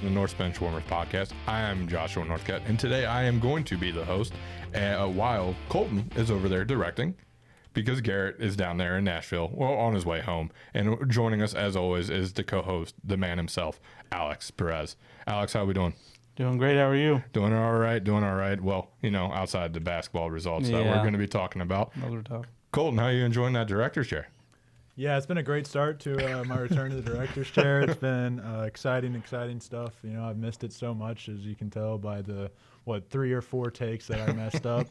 to the Norse Benchwarmers podcast. I am Joshua Northcutt, and today I am going to be the host while Colton is over there directing because Garrett is down there in Nashville, well, on his way home. And joining us, as always, is the co-host, the man himself, Alex Perez. Alex, how are we doing? Doing great. How are you? Doing all right. Well, outside the basketball results that we're going to be talking about. Those are tough. Colton, how are you enjoying that director's chair? Yeah, it's been a great start to my return to the director's chair. It's been exciting stuff. I've missed it so much, as you can tell by the, 3 or 4 takes that I messed up.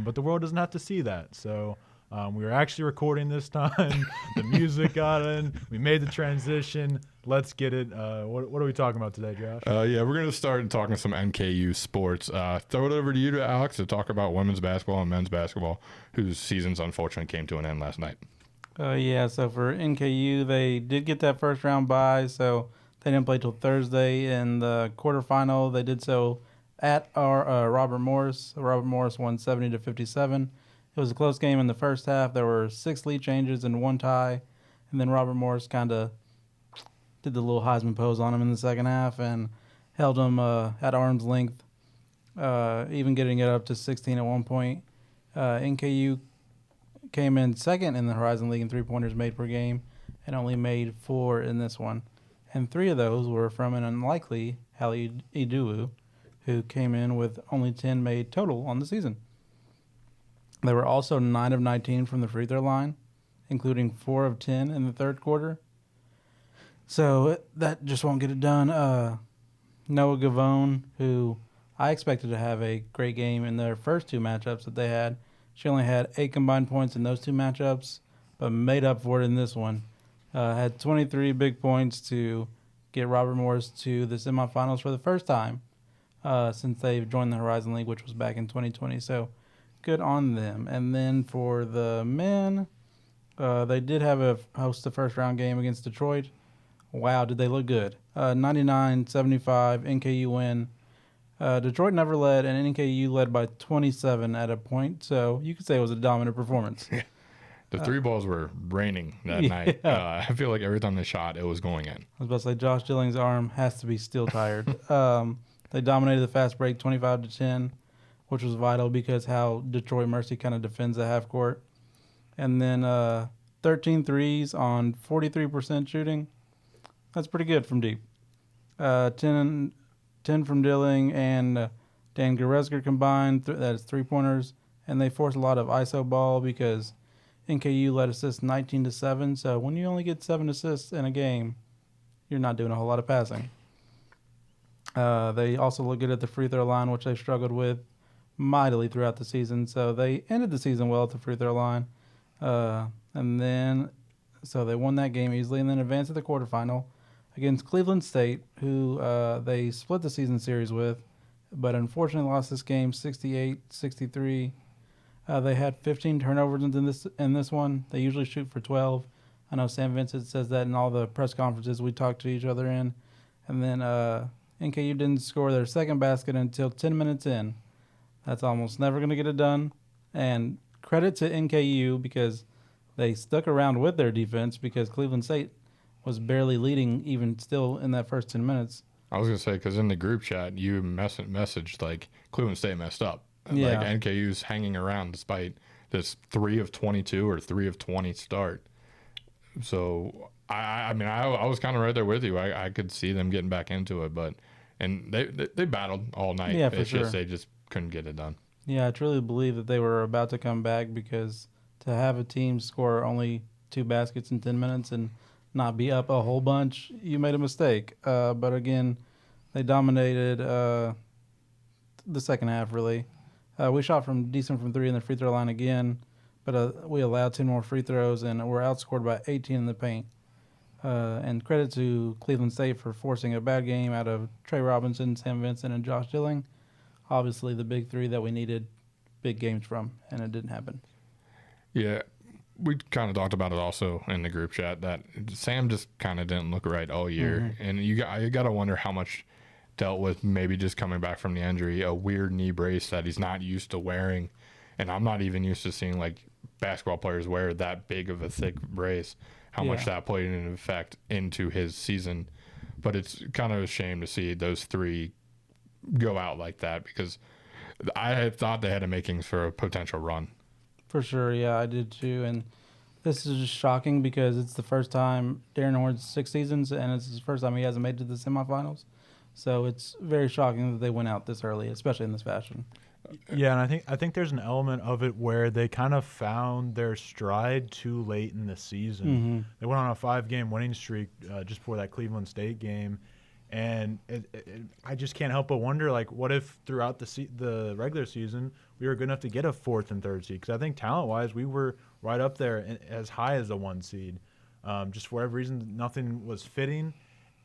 But the world doesn't have to see that. So we were actually recording this time. The music got in. We made the transition. Let's get it. What are we talking about today, Josh? We're going to start talking some NKU sports. Throw it over to you, Alex, to talk about women's basketball and men's basketball, whose seasons unfortunately came to an end last night. So for NKU, they did get that first round bye, so they didn't play till Thursday. In the quarterfinal, they did so at our Robert Morris. Robert Morris won 70-57. It was a close game in the first half. There were 6 lead changes and 1 tie, and then Robert Morris kind of did the little Heisman pose on him in the second half and held him at arm's length, even getting it up to 16 at one point. NKU came in second in the Horizon League in three-pointers made per game and only made 4 in this one. And 3 of those were from an unlikely Hallie Iduwu, who came in with only 10 made total on the season. They were also 9 of 19 from the free throw line, including 4 of 10 in the third quarter. So that just won't get it done. Noah Gavone, who I expected to have a great game in their first 2 matchups that they had. She only had 8 combined points in those 2 matchups, but made up for it in this one. Had 23 big points to get Robert Morris to the semifinals for the first time since they've joined the Horizon League, which was back in 2020. So good on them. And then for the men, they did host the first round game against Detroit. Wow, did they look good. 99-75 NKU win. Detroit never led, and NKU led by 27 at a point, so you could say it was a dominant performance. The 3 balls were raining that night. I feel like every time they shot, it was going in. I was about to say, Josh Dilling's arm has to be still tired. They dominated the fast break 25-10, which was vital because how Detroit Mercy kind of defends the half court. And then 13 threes on 43% shooting. That's pretty good from deep. 10 from Dilling and Dan Goretzka combined. That is 3-pointers. And they forced a lot of ISO ball because NKU led assists 19-7. So when you only get 7 assists in a game, you're not doing a whole lot of passing. They also look good at the free throw line, which they've struggled with mightily throughout the season. So they ended the season well at the free throw line. So they won that game easily and then advanced to the quarterfinal against Cleveland State, who they split the season series with, but unfortunately lost this game 68-63. They had 15 turnovers in this one. They usually shoot for 12. I know Sam Vincent says that in all the press conferences we talk to each other in. And then NKU didn't score their second basket until 10 minutes in. That's almost never going to get it done. And credit to NKU because they stuck around with their defense because Cleveland State was barely leading even still in that first 10 minutes. I was going to say, because in the group chat, you messaged, like, Cleveland State messed up. Yeah. Like, NKU's hanging around despite this 3 of 22 or 3 of 20 start. So, I was kind of right there with you. I could see them getting back into it, and they battled all night. Yeah, for it's sure. Just they just couldn't get it done. Yeah, I truly believe that they were about to come back because to have a team score only 2 baskets in 10 minutes and not be up a whole bunch, you made a mistake. But again, they dominated the second half, really. We shot decent from 3 in the free throw line again, but we allowed 10 more free throws and were outscored by 18 in the paint. And credit to Cleveland State for forcing a bad game out of Trey Robinson, Sam Vincent, and Josh Dilling. Obviously the big 3 that we needed big games from, and it didn't happen. Yeah. We kind of talked about it also in the group chat that Sam just kind of didn't look right all year. Mm-hmm. And you got to wonder how much dealt with maybe just coming back from the injury, a weird knee brace that he's not used to wearing. And I'm not even used to seeing like basketball players wear that big of a thick brace, how much that played an effect into his season. but it's kind of a shame to see those three go out like that because I had thought they had the makings for a potential run. For sure, yeah, I did too. And this is just shocking because it's the first time Darren Horn's 6 seasons, and it's his first time he hasn't made it to the semifinals. So it's very shocking that they went out this early, especially in this fashion. Yeah, and I think there's an element of it where they kind of found their stride too late in the season. Mm-hmm. They went on a 5-game winning streak just before that Cleveland State game, and I just can't help but wonder, like, what if throughout the regular season we were good enough to get a 4th and 3rd seed? Because I think talent-wise we were right up there as high as the 1 seed. Just for whatever reason, nothing was fitting.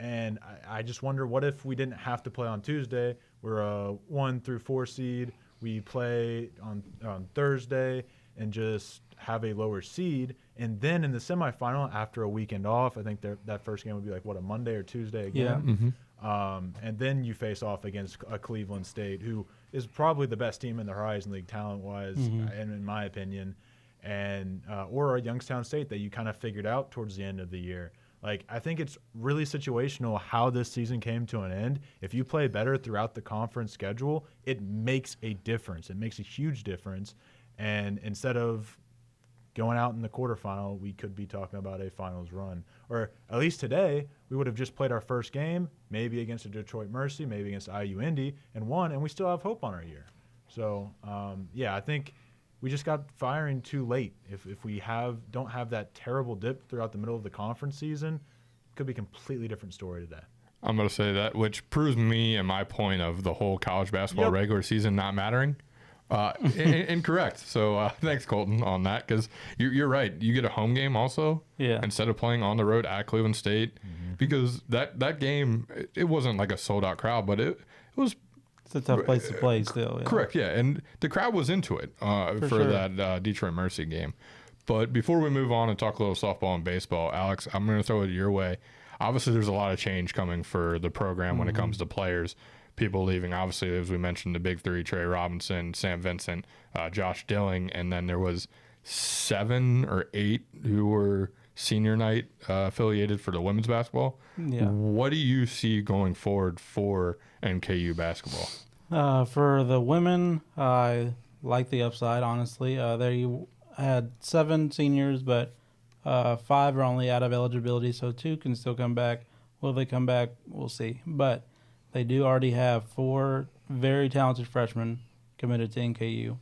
And I just wonder, what if we didn't have to play on Tuesday? We're a 1 through 4 seed. We play on Thursday and just have a lower seed. And then in the semifinal, after a weekend off, I think that first game would be like, what, a Monday or Tuesday again? Yeah. And then you face off against a Cleveland State, who is probably the best team in the Horizon League talent-wise, and in my opinion, and or a Youngstown State that you kind of figured out towards the end of the year. Like, I think it's really situational how this season came to an end. If you play better throughout the conference schedule, it makes a difference. It makes a huge difference. And instead of going out in the quarterfinal, we could be talking about a finals run. Or at least today, we would have just played our first game, maybe against a Detroit Mercy, maybe against IU Indy, and won, and we still have hope on our year. So, yeah, I think we just got firing too late. If we don't have that terrible dip throughout the middle of the conference season, it could be a completely different story today. I'm going to say that, which proves me and my point of the whole college basketball regular season not mattering. Incorrect. So thanks, Colton, on that, because you're right. You get a home game also instead of playing on the road at Cleveland State, because that game, it wasn't like a sold-out crowd, but it was – it's a tough place to play still. Yeah. Correct, yeah. And the crowd was into it for sure. that Detroit Mercy game. But before we move on and talk a little softball and baseball, Alex, I'm going to throw it your way. Obviously, there's a lot of change coming for the program when it comes to players. People leaving, obviously, as we mentioned, the big three, Trey Robinson, Sam Vincent, Josh Dilling, and then there was 7 or 8 who were senior night affiliated for the women's basketball. Yeah. What do you see going forward for NKU basketball? For the women, I like the upside, honestly. There you had 7 seniors, but 5 are only out of eligibility, so 2 can still come back. Will they come back? We'll see. But they do already have 4 very talented freshmen committed to NKU.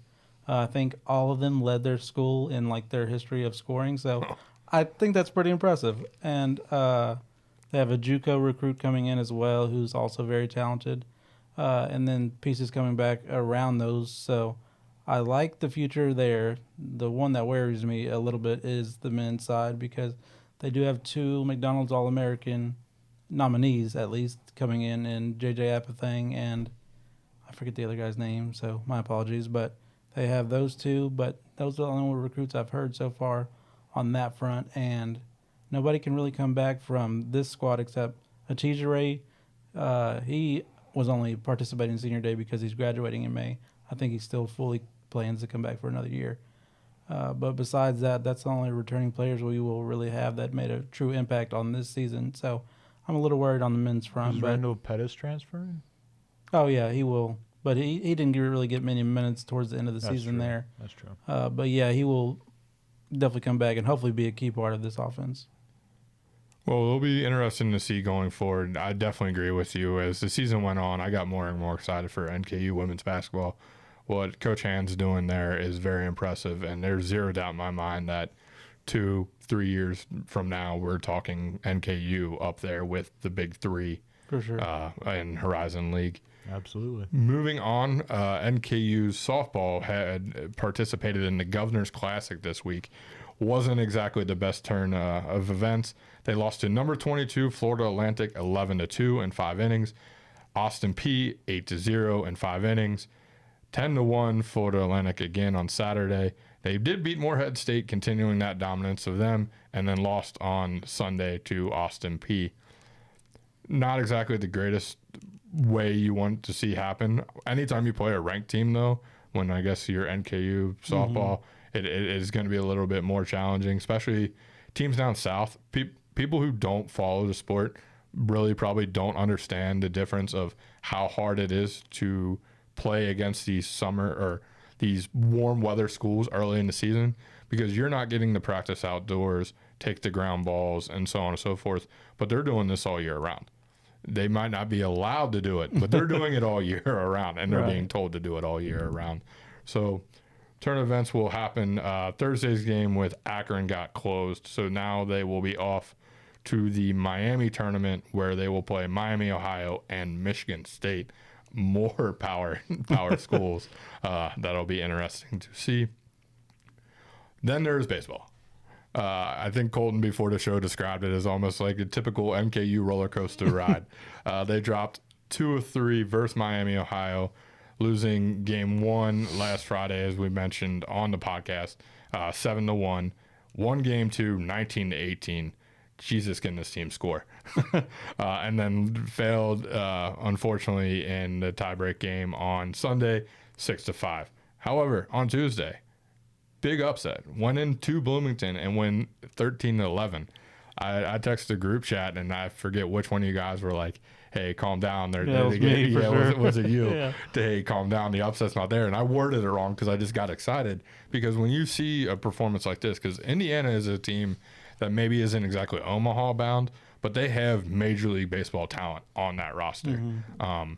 I think all of them led their school in like their history of scoring, so I think that's pretty impressive. And they have a JUCO recruit coming in as well, who's also very talented. And then pieces coming back around those. So I like the future there. The one that worries me a little bit is the men's side, because they do have 2 McDonald's All-American nominees, at least, coming in J.J. Apethang, and I forget the other guy's name, so my apologies. But they have those 2, but those are the only recruits I've heard so far on that front. And nobody can really come back from this squad except Atija Ray. He was only participating in senior day because he's graduating in May. I think he still fully plans to come back for another year. But besides that, that's the only returning players we will really have that made a true impact on this season. So I'm a little worried on the men's front. Is Randall Pettis transferring? Oh, yeah, he will. But he didn't really get many minutes towards the end of the season true. there. That's true. But, yeah, he will definitely come back and hopefully be a key part of this offense. Well, it'll be interesting to see going forward. I definitely agree with you. As the season went on, I got more and more excited for NKU women's basketball. What Coach Hand's doing there is very impressive, and there's zero doubt in my mind that 2-3 years from now, we're talking NKU up there with the big 3 For sure. in Horizon League. Absolutely. Moving on, NKU's softball had participated in the Governor's Classic this week. Wasn't exactly the best turn of events. They lost to number 22 Florida Atlantic 11-2 in 5 innings. Austin P 8-0 in 5 innings. 10-1 Florida Atlantic again on Saturday. They did beat Morehead State, continuing that dominance of them, and then lost on Sunday to Austin P. Not exactly the greatest way you want to see happen. Anytime you play a ranked team, though, when I guess you're NKU softball, it is going to be a little bit more challenging, especially teams down south. People who don't follow the sport really probably don't understand the difference of how hard it is to play against these summer or these warm weather schools early in the season, because you're not getting to practice outdoors, take the ground balls, and so on and so forth. But they're doing this all year round. They might not be allowed to do it, but they're doing it all year around, and they're being told to do it all year around. So tournament events will happen. Thursday's game with Akron got closed, so now they will be off to the Miami tournament, where they will play Miami, Ohio, and Michigan State. More power schools. That'll be interesting to see. Then there's baseball. I think Colton before the show described it as almost like a typical NKU roller coaster ride. They dropped 2 of 3 versus Miami, Ohio, losing game 1 last Friday, as we mentioned on the podcast, 7-1. Won game 2, 19-18. Jesus, can this team score? And then failed, unfortunately, in the tiebreak game on Sunday, 6-5. However, on Tuesday, big upset. Went into Bloomington and win 13-11. I texted the group chat, and I forget which one of you guys were like, hey, calm down. Was it you? Yeah. Hey, calm down. The upset's not there. And I worded it wrong because I just got excited. Because when you see a performance like this, because Indiana is a team that maybe isn't exactly Omaha bound, but they have Major League Baseball talent on that roster. Mm-hmm.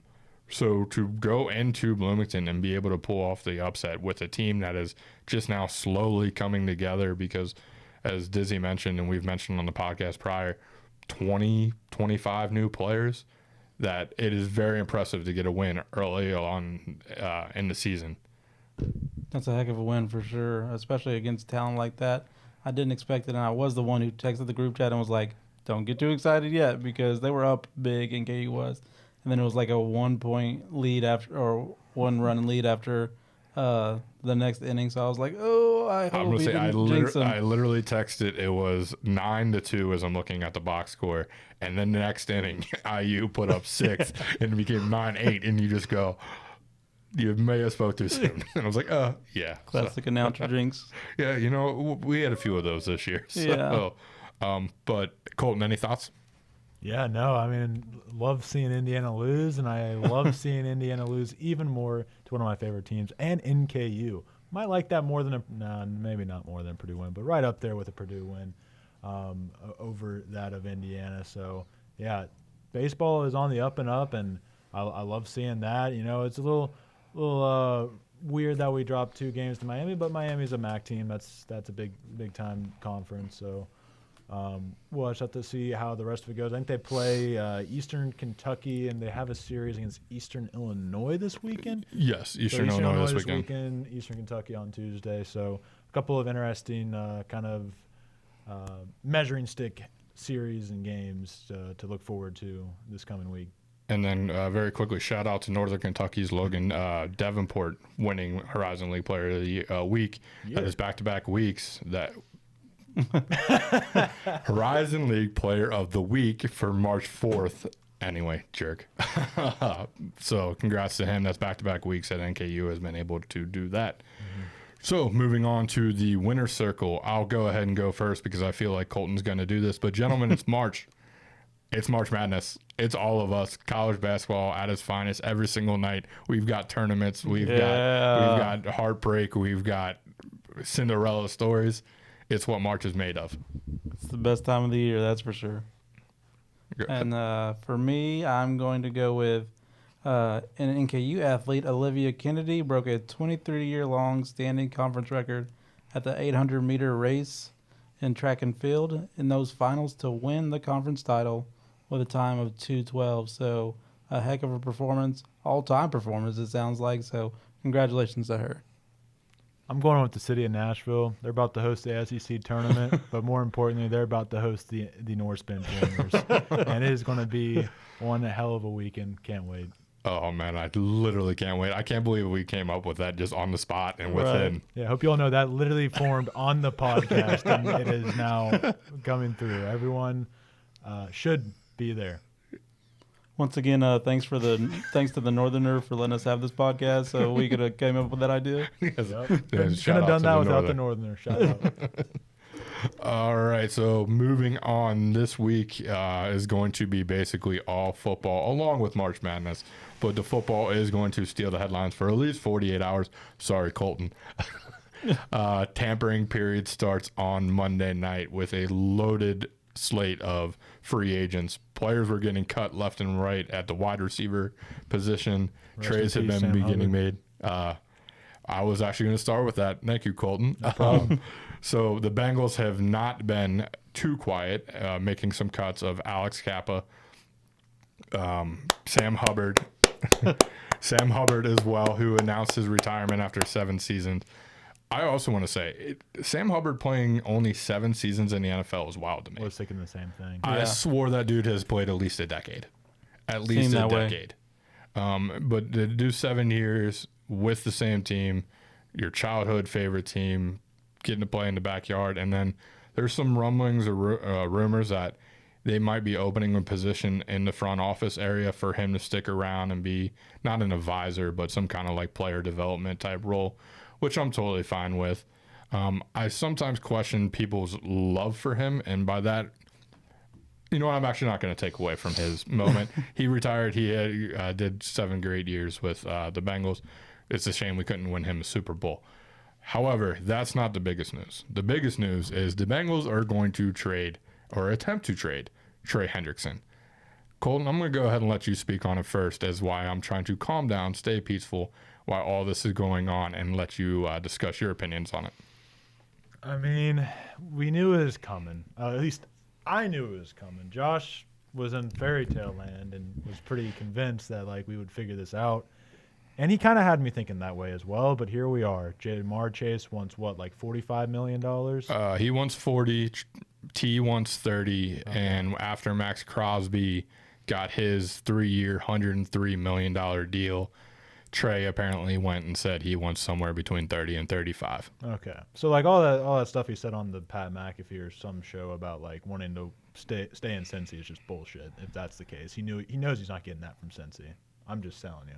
So to go into Bloomington and be able to pull off the upset with a team that is just now slowly coming together, because as Dizzy mentioned, and we've mentioned on the podcast prior, 20, 25 new players, that it is very impressive to get a win early on in the season. That's a heck of a win for sure, especially against talent like that. I didn't expect it, and I was the one who texted the group chat and was like, don't get too excited yet, because they were up big, and KU was. And then it was like a 1-point lead after, or 1-run lead after the next inning. So I was like, oh, I hope he didn't jinx them. I literally texted, it was 9-2 as I'm looking at the box score. And then the next inning, IU put up 6 and it became 9-8. And you just go, you may have spoke too soon. And I was like, yeah. Classic announcer jinx. Yeah, we had a few of those this year. So, yeah. But Colton, any thoughts? Yeah, no, I mean, love seeing Indiana lose, and I love seeing Indiana lose even more to one of my favorite teams, and NKU. Might like that more than maybe not more than a Purdue win, but right up there with a Purdue win over that of Indiana. So, yeah, baseball is on the up and up, and I love seeing that. It's a little weird that we dropped 2 games to Miami, but Miami's a MAC team. That's a big time conference, so. We'll just have to see how the rest of it goes. I think they play Eastern Kentucky, and they have a series against Eastern Illinois this weekend. Yes, Eastern Illinois this weekend. Eastern Kentucky on Tuesday. So a couple of interesting kind of measuring stick series and games to look forward to this coming week. And then very quickly, shout out to Northern Kentucky's Logan Davenport winning Horizon League Player of the Week. Yeah. That is back-to-back weeks that – Horizon League Player of the Week for March 4th. Anyway, jerk. So congrats to him. That's back-to-back weeks that NKU has been able to do that. Mm-hmm. So moving on to the winner's circle. I'll go ahead and go first because I feel like Colton's going to do this. But gentlemen, it's March. It's March Madness. It's all of us. College basketball at its finest every single night. We've got tournaments. We've got heartbreak. We've got Cinderella stories. It's what March is made of. It's the best time of the year, that's for sure. And for me, I'm going to go with an NKU athlete, Olivia Kennedy, broke a 23-year-long standing conference record at the 800-meter race in track and field in those finals to win the conference title with a time of 2:12. So a heck of a performance, all-time performance, it sounds like. So congratulations to her. I'm going with the city of Nashville. They're about to host the SEC tournament, but more importantly, they're about to host the Norse Benchwarmers. And it is going to be one hell of a weekend. Can't wait. Oh, man, I literally can't wait. I can't believe we came up with that just on the spot and within. Yeah, I hope you all know that literally formed on the podcast, and it is now coming through. Everyone should be there. Once again, thanks to the Northerner for letting us have this podcast, so we could have came up with that idea. Yes. Couldn't have done that without the Northerner. Shout out. All right, so moving on, this week is going to be basically all football, along with March Madness. But the football is going to steal the headlines for at least 48 hours. Sorry, Colton. Tampering period starts on Monday night with a loaded slate of free agents. Players were getting cut left and right at the wide receiver position. Trades have been beginning made. I was actually going to start with that. Thank you, Colton. No problem. So the Bengals have not been too quiet, making some cuts of Alex Kappa, Sam Hubbard, Sam Hubbard as well, who announced his retirement after 7 seasons. I also want to say, Sam Hubbard playing only 7 seasons in the NFL is wild to me. I was thinking the same thing. I swore that dude has played at least a decade. At least a decade. But to do 7 years with the same team, your childhood favorite team, getting to play in the backyard, and then there's some rumblings or rumors that they might be opening a position in the front office area for him to stick around and be not an advisor, but some kind of like player development type role, which I'm totally fine with. I sometimes question people's love for him, and by that, you know what, I'm actually not going to take away from his moment. He retired. He had, did 7 great years with the Bengals. It's a shame we couldn't win him a Super Bowl. However, that's not the biggest news. The biggest news is the Bengals are going to trade or attempt to trade Trey Hendrickson. Colton, I'm going to go ahead and let you speak on it first, as why I'm trying to calm down, stay peaceful while all this is going on, and let you discuss your opinions on it. I mean, we knew it was coming. At least I knew it was coming. Josh was in fairy tale land and was pretty convinced that like we would figure this out. And he kind of had me thinking that way as well, but here we are. Jamar Chase wants what, like $45 million? He wants 40, T wants 30, and after Max Crosby got his 3-year, $103 million deal, Trey apparently went and said he wants somewhere between 30 and 35. Okay. So like all that stuff he said on the Pat McAfee or some show about like wanting to stay in Cincy is just bullshit, if that's the case. He knows he's not getting that from Cincy. I'm just telling you.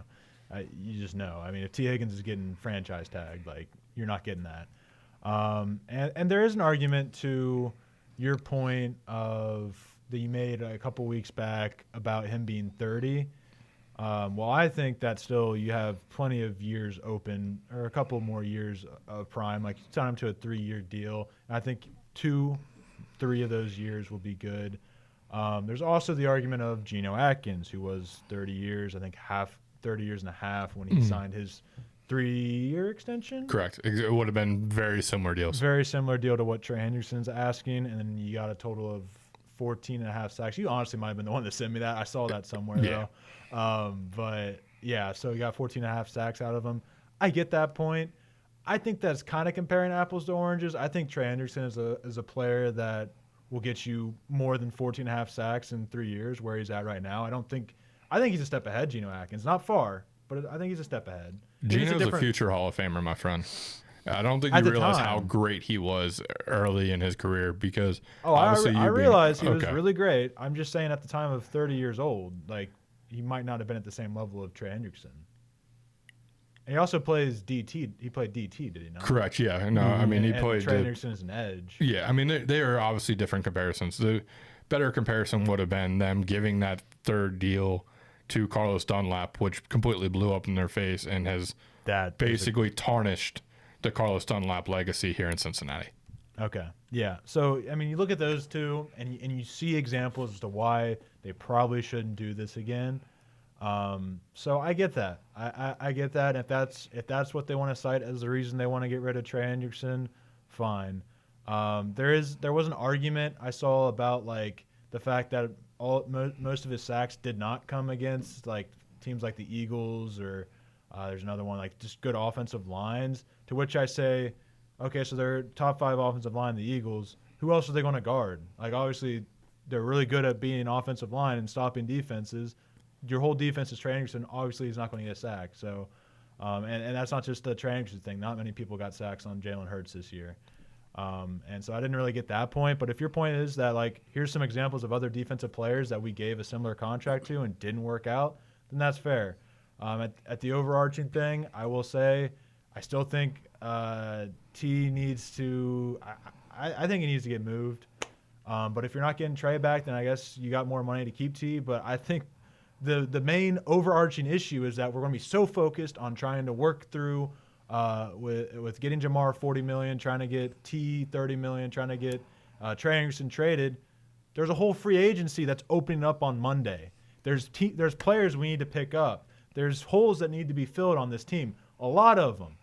You just know. I mean, if T. Higgins is getting franchise tagged, like, you're not getting that. And there is an argument to your point of that you made a couple weeks back about him being 30. Well, I think that still you have plenty of years open, or a couple more years of prime. Like, you sign him to a 3-year deal. And I think 2-3 of those years will be good. There's also the argument of Geno Atkins, who was 30 years, I think 30 years and a half when he signed his 3-year extension. Correct. It would have been very similar deals. Very similar deal to what Trey Hendrickson's asking, and then you got a total of 14 and a half sacks. You honestly might have been the one that sent me that. I saw that somewhere, though. But, yeah, so you got 14 and a half sacks out of him. I get that point. I think that's kind of comparing apples to oranges. I think Trey Hendrickson is a player that will get you more than 14 and a half sacks in 3 years where he's at right now. I think he's a step ahead, Geno Atkins. Not far, but I think he's a step ahead. Geno's a future Hall of Famer, my friend. I don't think you realize how great he was early in his career because I realized he was really great. I'm just saying at the time of 30 years old, like, he might not have been at the same level of Trey Hendrickson. And he also plays DT. He played DT, did he not? Correct, yeah. No, I mean, he played... Trey Hendrickson is an edge. Yeah, I mean, they are obviously different comparisons. The better comparison would have been them giving that 3rd deal to Carlos Dunlap, which completely blew up in their face and has basically tarnished the Carlos Dunlap legacy here in Cincinnati. Okay, yeah. So, I mean, you look at those two, and you see examples as to why they probably shouldn't do this again. So I get that. I get that. If that's what they want to cite as the reason they want to get rid of Trey Hendrickson, fine. There was an argument I saw about like the fact that most of his sacks did not come against like teams like the Eagles or there's another one like just good offensive lines. To which I say, okay, so they're top 5 offensive line, the Eagles. Who else are they going to guard? Like obviously they're really good at being offensive line and stopping defenses. Your whole defense is Trey Hendrickson. Obviously he's not going to get a sack. So, and that's not just the Trey Hendrickson thing. Not many people got sacks on Jalen Hurts this year. And so I didn't really get that point. But if your point is that, like, here's some examples of other defensive players that we gave a similar contract to and didn't work out, then that's fair. At the overarching thing, I will say I still think T needs to I think he needs to get moved. But if you're not getting Trey back, then I guess you got more money to keep T. But I think the main overarching issue is that we're going to be so focused on trying to work through with getting Jamar $40 million, trying to get T $30 million, trying to get Trey Anderson traded. There's a whole free agency that's opening up on Monday. There's players we need to pick up. There's holes that need to be filled on this team. A lot of them.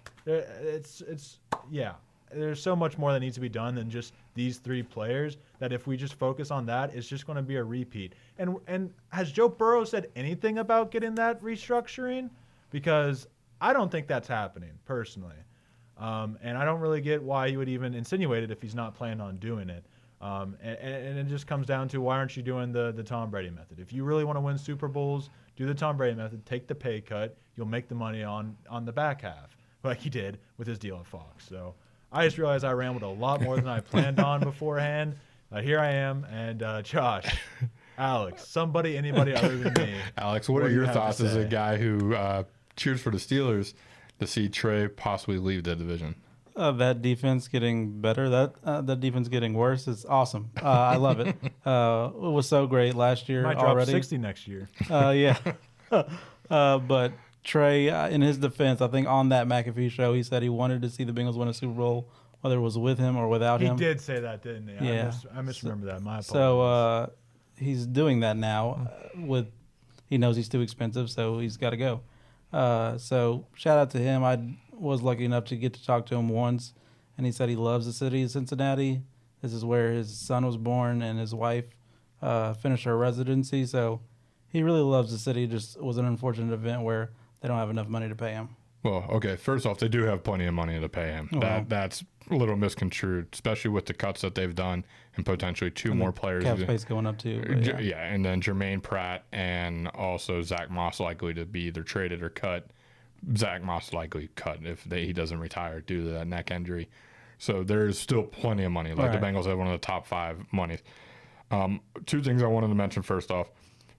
There's so much more that needs to be done than just these 3 players, that if we just focus on that, it's just going to be a repeat. And has Joe Burrow said anything about getting that restructuring? Because I don't think that's happening, personally. And I don't really get why he would even insinuate it if he's not planning on doing it. And it just comes down to, why aren't you doing the Tom Brady method? If you really want to win Super Bowls, do the Tom Brady method, take the pay cut, you'll make the money on the back half, like he did with his deal at Fox. So I just realized I rambled a lot more than I planned on beforehand. Here I am, and Josh, Alex, anybody other than me. Alex, what are your thoughts as a guy who cheers for the Steelers to see Trey possibly leave the division? That defense getting better. That defense getting worse is awesome. I love it. It was so great last year. Might drop 60 next year. Yeah. But Trey, in his defense, I think on that McAfee show, he said he wanted to see the Bengals win a Super Bowl, whether it was with him or without him. He did say that, didn't he? Yeah. I misremember that. My apologies. So he's doing that now. He knows he's too expensive, so he's got to go. So shout out to him. I was lucky enough to get to talk to him once, and he said he loves the city of Cincinnati. This is where his son was born and his wife finished her residency. So he really loves the city. Just was an unfortunate event where they don't have enough money to pay him. Well, okay. First off, they do have plenty of money to pay him. That's a little misconstrued, especially with the cuts that they've done and potentially 2 more players. Cap space going up too. Yeah, and then Jermaine Pratt and also Zach Moss likely to be either traded or cut. Zach Moss likely cut if he doesn't retire due to that neck injury. So there's still plenty of money. Like the Bengals have one of the top 5 monies. 2 things I wanted to mention first off.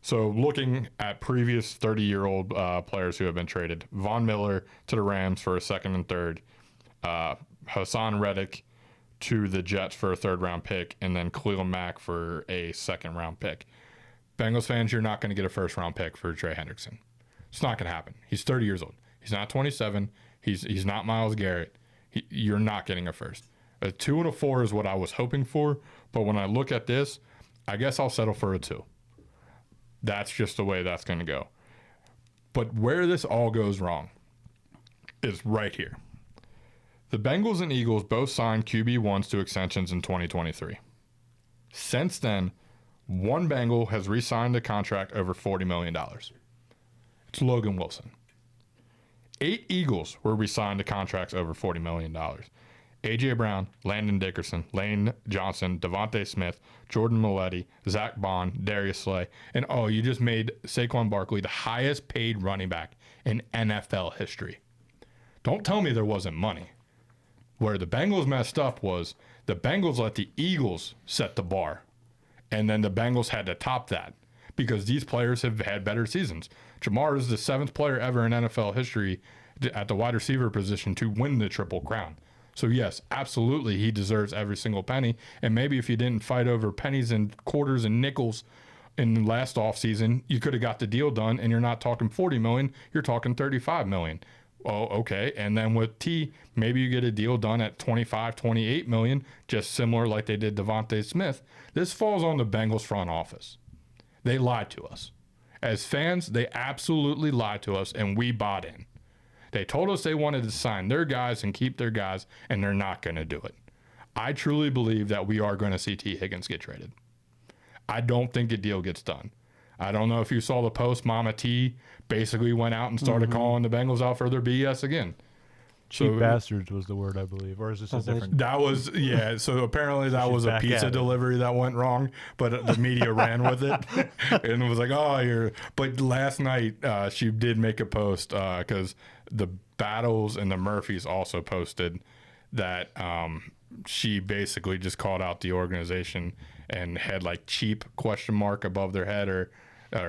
So looking at previous 30-year-old players who have been traded, Von Miller to the Rams for a 2nd and 3rd, Hassan Reddick to the Jets for a 3rd-round pick, and then Khalil Mack for a 2nd-round pick. Bengals fans, you're not going to get a 1st-round pick for Trey Hendrickson. It's not going to happen. He's 30 years old. He's not 27. He's not Myles Garrett. You're not getting a 1st. A 2 and a 4 is what I was hoping for, but when I look at this, I guess I'll settle for a 2. That's just the way that's going to go. But where this all goes wrong is right here. The Bengals and Eagles both signed QB1s to extensions in 2023. Since then, one Bengal has re-signed a contract over $40 million. It's Logan Wilson. 8 Eagles were re-signed to contracts over $40 million. A.J. Brown, Landon Dickerson, Lane Johnson, Devontae Smith, Jordan Maletti, Zach Bond, Darius Slay, and you just made Saquon Barkley the highest paid running back in NFL history. Don't tell me there wasn't money. Where the Bengals messed up was the Bengals let the Eagles set the bar, and then the Bengals had to top that because these players have had better seasons. Jamar is the 7th player ever in NFL history at the wide receiver position to win the Triple Crown. So, yes, absolutely, he deserves every single penny. And maybe if you didn't fight over pennies and quarters and nickels in the last offseason, you could have got the deal done, and you're not talking $40 million, you're talking $35 million. Oh, okay. And then with T, maybe you get a deal done at $25, $28 million, just similar like they did Devontae Smith. This falls on the Bengals front office. They lied to us. As fans, they absolutely lied to us, and we bought in. They told us they wanted to sign their guys and keep their guys, and they're not going to do it. I truly believe that we are going to see T. Higgins get traded. I don't think a deal gets done. I don't know if you saw the post. Mama T basically went out and started calling the Bengals out for their BS again. Cheap bastards was the word, I believe. Or is this a different? That was, yeah. So apparently that was a pizza delivery that went wrong, but the media ran with it and was like, oh, you're. But last night she did make a post because the Battles and the Murphys also posted that she basically just called out the organization and had like cheap question mark above their head or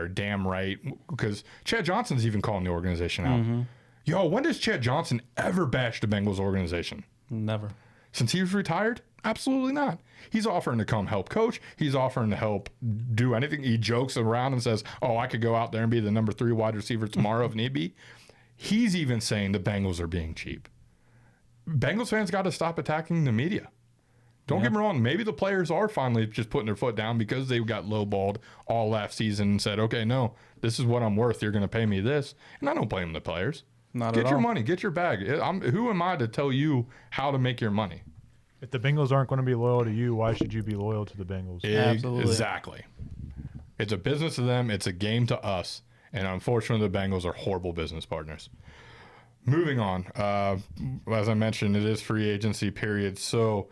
damn right, because Chad Johnson's even calling the organization out. Yo, when does Chad Johnson ever bash the Bengals organization? Never. since he was retired? Absolutely not. He's offering to come help coach. He's offering to help do anything. He jokes around and says, oh, I could go out there and be the number 3 wide receiver tomorrow if need be. He's even saying the Bengals are being cheap. Bengals fans got to stop attacking the media. Don't get me wrong. Maybe the players are finally just putting their foot down because they got lowballed all last season and said, okay, no, this is what I'm worth. You're going to pay me this. And I don't blame the players. Not Get at your all. money. Get your bag. Who am I to tell you how to make your money? If the Bengals aren't going to be loyal to you, why should you be loyal to the Bengals? Absolutely. Exactly. It's a business to them. It's a game to us. And unfortunately, the Bengals are horrible business partners. Moving on. As I mentioned, it is free agency period. So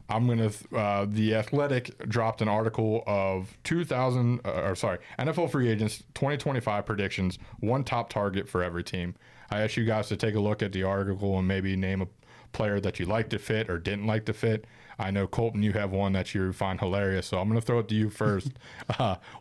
I'm going to, The Athletic dropped an article of NFL free agents 2025 predictions, one top target for every team. I asked you guys to take a look at the article and maybe name a player that you liked to fit or didn't like to fit. I know, Colton, you have one that you find hilarious, so I'm going to throw it to you first.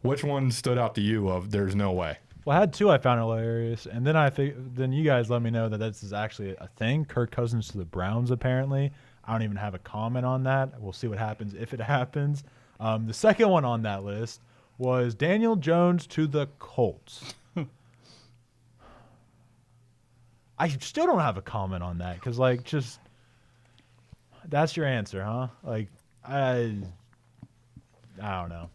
Which one stood out to you of there's no way? Well, I had 2 I found hilarious, and then you guys let me know that this is actually a thing. Kirk Cousins to the Browns, apparently. I don't even have a comment on that. We'll see what happens if it happens. The second one on that list was Daniel Jones to the Colts. I still don't have a comment on that because, that's your answer, huh? I don't know.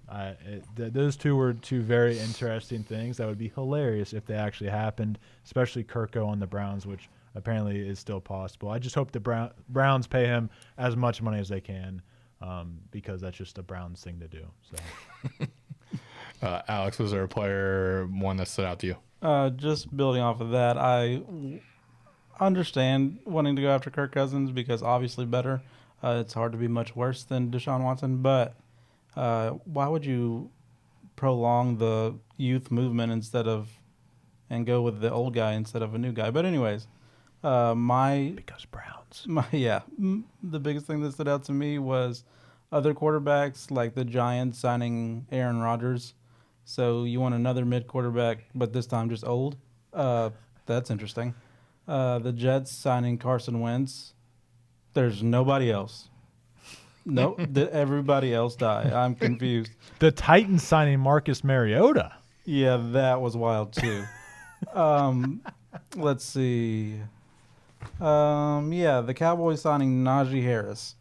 Those 2 were 2 very interesting things that would be hilarious if they actually happened, especially Kirko on the Browns, which apparently is still possible. I just hope the Browns pay him as much money as they can because that's just a Browns thing to do. So, Alex, was there a player, one that stood out to you? Just building off of that, I understand wanting to go after Kirk Cousins because obviously better. It's hard to be much worse than Deshaun Watson, but why would you prolong the youth movement and go with the old guy instead of a new guy? But anyways, because Browns. The biggest thing that stood out to me was other quarterbacks like the Giants signing Aaron Rodgers. So you want another mid quarterback, but this time just old. That's interesting. The Jets signing Carson Wentz. There's nobody else. No, did everybody else die? I'm confused. The Titans signing Marcus Mariota. Yeah, that was wild too. Let's see. The Cowboys signing Najee Harris.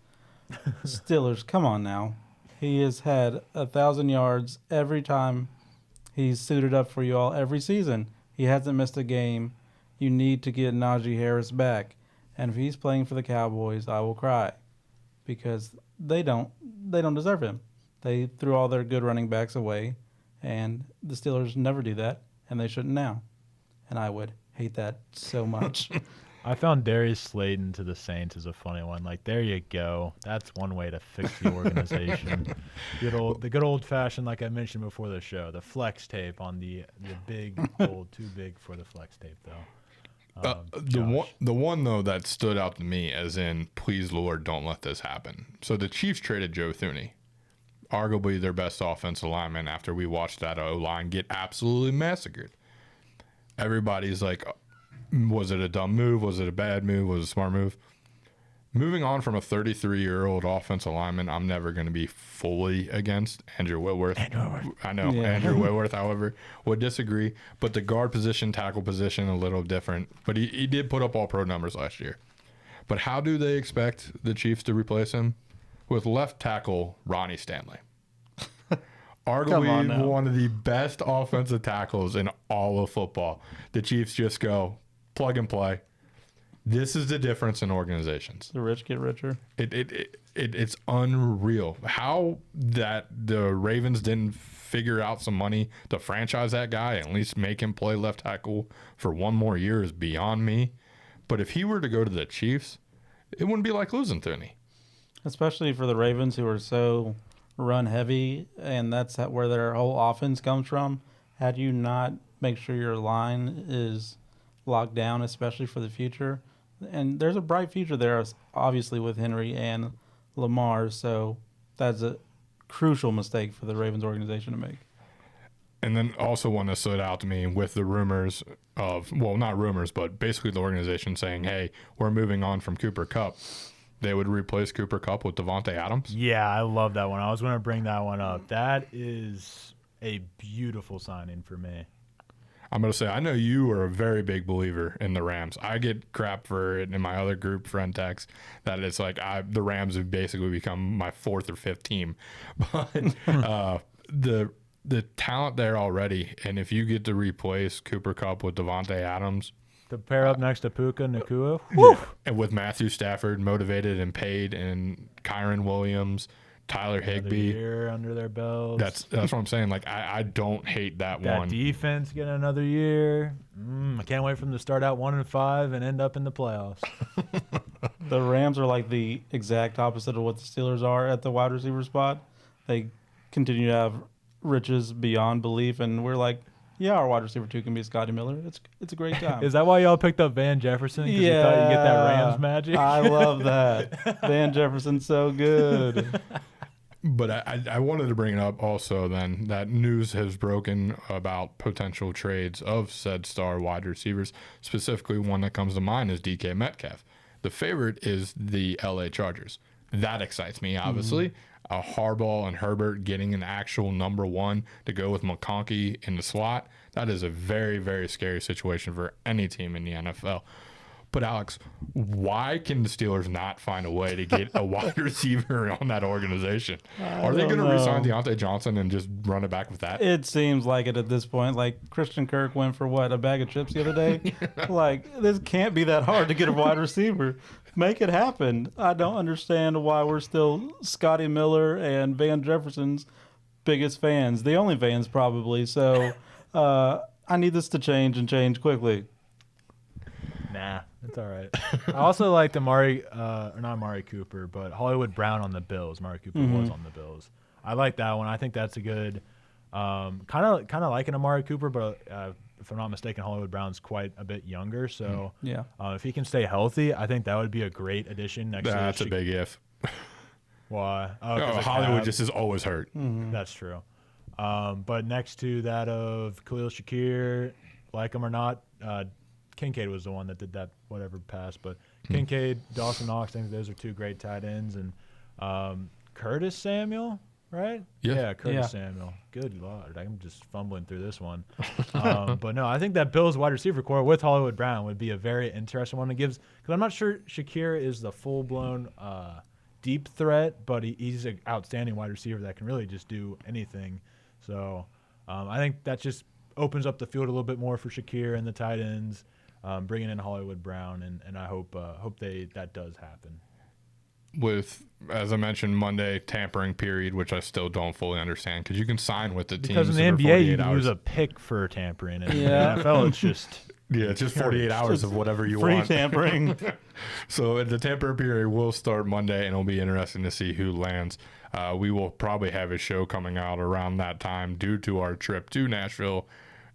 Steelers, come on now. He has had 1,000 yards every time he's suited up for you all every season. He hasn't missed a game. You need to get Najee Harris back. And if he's playing for the Cowboys, I will cry because they don't deserve him. They threw all their good running backs away, and the Steelers never do that, and they shouldn't now. And I would hate that so much. I found Darius Slayton to the Saints as a funny one. There you go. That's one way to fix the organization. The good old fashioned, like I mentioned before the show, the flex tape on the big hole, too big for the flex tape though. The one though that stood out to me, as in, please Lord, don't let this happen. So the Chiefs traded Joe Thuney, arguably their best offensive lineman, after we watched that O-line get absolutely massacred. Everybody's like, was it a dumb move? Was it a bad move? Was it a smart move? Moving on from a 33-year-old offensive lineman, I'm never going to be fully against Andrew Whitworth. I know, yeah. Andrew Whitworth, however, would disagree. But the guard position, tackle position, a little different. But he did put up all-pro numbers last year. But how do they expect the Chiefs to replace him? With left tackle Ronnie Stanley. Arguably one of the best offensive tackles in all of football. The Chiefs just go plug and play. This is the difference in organizations. The rich get richer. It's unreal how that the Ravens didn't figure out some money to franchise that guy and at least make him play left tackle for one more year is beyond me. But if he were to go to the Chiefs, it wouldn't be like losing Thuney. Especially for the Ravens, who are so run heavy, and that's where their whole offense comes from. How do you not make sure your line is locked down, especially for the future? And there's a bright future there, obviously, with Henry and Lamar. So that's a crucial mistake for the Ravens organization to make. And then also one that stood out to me with the rumors of, well, not rumors, but basically the organization saying, hey, we're moving on from Cooper Kupp. they would replace Cooper Kupp with Devontae Adams. Yeah, I love that one. I was going to bring that one up. That is a beautiful signing for me. I'm going to say, I know you are a very big believer in the Rams. I get crap for it in my other group friend text that it's like the Rams have basically become my fourth or fifth team. But the talent there already, and if you get to replace Cooper Kupp with Devontae Adams, To pair up next to Puka Nacua. yeah, and with Matthew Stafford motivated and paid, and Kyron Williams, Tyler Another Higbee, year under their belts. that's what I'm saying. Like I don't hate that one. Defense getting another year. I can't wait for them to start out 1-5 and end up in the playoffs. The Rams are like the exact opposite of what the Steelers are at the wide receiver spot. They continue to have riches beyond belief, and we're like, yeah, our wide receiver 2 can be Scotty Miller. It's a great time. Is that why y'all picked up Van Jefferson? Because you thought you get that Rams magic? I love that. Van Jefferson's so good. But I wanted to bring it up also then that news has broken about potential trades of said star wide receivers. Specifically, one that comes to mind is DK Metcalf. The favorite is the LA Chargers. That excites me, obviously. Harbaugh and Herbert getting an actual number one to go with McConkey in the slot. That is a very, very scary situation for any team in the NFL. But Alex, why can the Steelers not find a way to get a wide receiver on that organization? Are they going to re-sign Deontay Johnson and just run it back with that? It seems like it at this point. Like Christian Kirk went for what, a bag of chips the other day? Like, this can't be that hard to get a wide receiver. Make it happen. I don't understand why we're still Scotty Miller and Van Jefferson's biggest fans. The only fans, probably. So I need this to change and change quickly. Nah, it's all right. I also liked not Amari Cooper, but Hollywood Brown on the Bills. Amari Cooper was on the Bills. I like that one. I think that's a good kind of like an Amari Cooper, but if I'm not mistaken, Hollywood Brown's quite a bit younger. So Yeah. If he can stay healthy, I think that would be a great addition next year. That's a big if. Why? Hollywood just is always hurt. That's true. But next to that of Khalil Shakir, like him or not, Kincaid was the one that did that whatever pass. But Kincaid, Dawson Knox, I think those are two great tight ends. And Curtis Samuel, right? Yeah. Curtis Samuel. Good Lord. I'm just fumbling through this one. But no, I think that Bills wide receiver core with Hollywood Brown would be a very interesting one. Because I'm not sure Shakir is the full-blown deep threat, but he's an outstanding wide receiver that can really just do anything. So I think that just opens up the field a little bit more for Shakir and the tight ends, bringing in Hollywood Brown, and I hope that does happen. With, as I mentioned, Monday tampering period, which I still don't fully understand, because you can sign with the teams Because in the for NBA, 48 you can hours. use a pick for tampering. In Yeah. the NFL, it's just It's just 48 hours of whatever you Free want. tampering. So the tampering period will start Monday, and it'll be interesting to see who lands. We will probably have a show coming out around that time due to our trip to Nashville,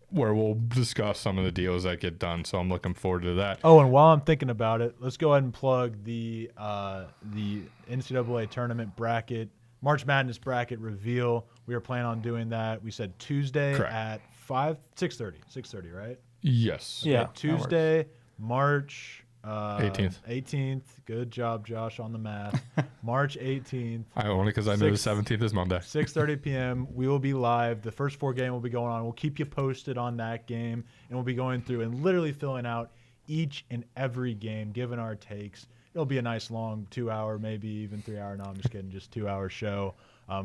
where we'll discuss some of the deals that get done. So I'm looking forward to that. Oh, and while I'm thinking about it, let's go ahead and plug the NCAA tournament bracket, March Madness bracket reveal. We are planning on doing that. We said Tuesday Correct. at 6:30, right? Yes. Yeah. Okay, Tuesday, March 18th. 18th. Good job, Josh, on the math. March 18th. Only because I know the 6 17th is Monday. 6:30 p.m. We will be live. The first 4 games will be going on. We'll keep you posted on that game, and we'll be going through and literally filling out each and every game, giving our takes. It'll be a nice long 2-hour, maybe even 3-hour. No, I'm just kidding. Just 2-hour show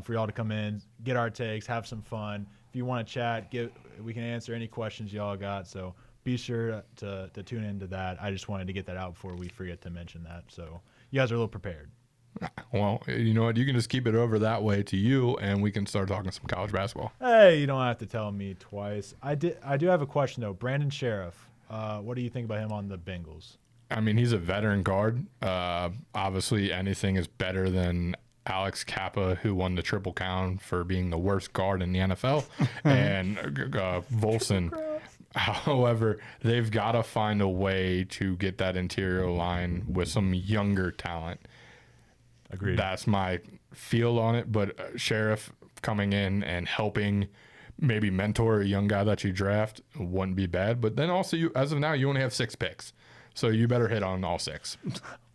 for y'all to come in, get our takes, have some fun. If you want to chat, we can answer any questions y'all got. So be sure to tune into that. I just wanted to get that out before we forget to mention that. So you guys are a little prepared. Well, you know what? You can just keep it over that way to you, and we can start talking some college basketball. Hey, you don't have to tell me twice. I do have a question though. Brandon Sheriff, what do you think about him on the Bengals? I mean, he's a veteran guard. Obviously, anything is better than Alex Kappa, who won the Triple Crown for being the worst guard in the NFL, and Volson. However, they've got to find a way to get that interior line with some younger talent. Agreed. That's my feel on it. But Sheriff coming in and helping maybe mentor a young guy that you draft wouldn't be bad. But then also, as of now, you only have 6 picks. So you better hit on all 6.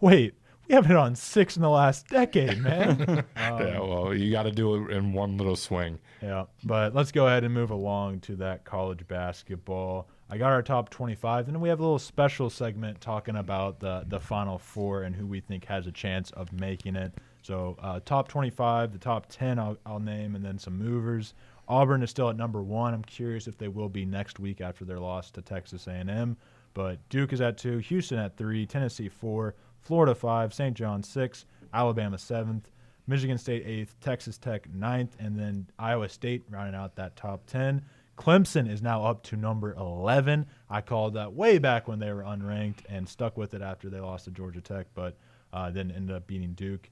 Wait, You haven't hit on 6 in the last decade, man. Yeah, well, you got to do it in one little swing. Yeah, but let's go ahead and move along to that college basketball. I got our top 25, and then we have a little special segment talking about the Final Four and who we think has a chance of making it. So top 25, the top 10 I'll name, and then some movers. Auburn is still at number 1. I'm curious if they will be next week after their loss to Texas A&M. But Duke is at 2, Houston at 3, Tennessee 4, Florida 5, St. John 6, Alabama 7th, Michigan State 8th, Texas Tech 9th, and then Iowa State rounding out that top 10. Clemson is now up to number 11. I called that way back when they were unranked and stuck with it after they lost to Georgia Tech, but then ended up beating Duke.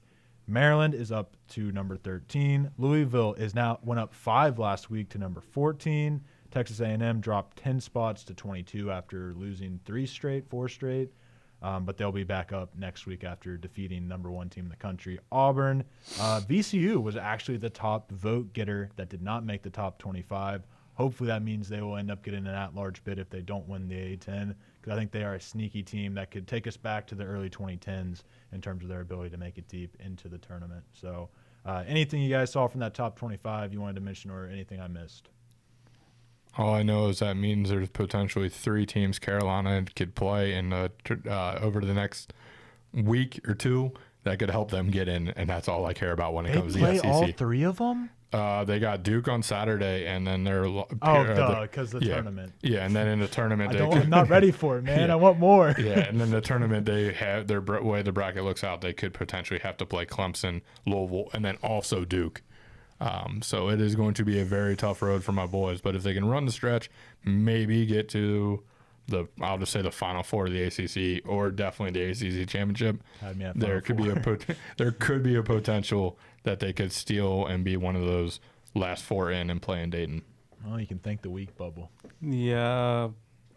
Maryland is up to number 13. Louisville went up 5 last week to number 14. Texas A&M dropped 10 spots to 22 after losing 4 straight. But they'll be back up next week after defeating number 1 team in the country, Auburn. VCU was actually the top vote getter that did not make the top 25. Hopefully that means they will end up getting an at-large bid if they don't win the A10, because I think they are a sneaky team that could take us back to the early 2010s in terms of their ability to make it deep into the tournament. So anything you guys saw from that top 25 you wanted to mention, or anything I missed? All I know is that means there's potentially 3 teams Carolina could play in over the next week or 2 that could help them get in, and that's all I care about when it comes to the SEC. They play all 3 of them? They got Duke on Saturday, and then they're because the tournament. Yeah, and then in the tournament, I'm not ready for it, man. Yeah. I want more. Yeah, and then the tournament, they have their way the bracket looks out. They could potentially have to play Clemson, Louisville, and then also Duke. So it is going to be a very tough road for my boys. But if they can run the stretch, maybe get to I'll just say the Final Four of the ACC, or definitely the ACC championship, there could be a potential that they could steal and be one of those last 4 in and play in Dayton. Well, you can thank the weak bubble. Yeah.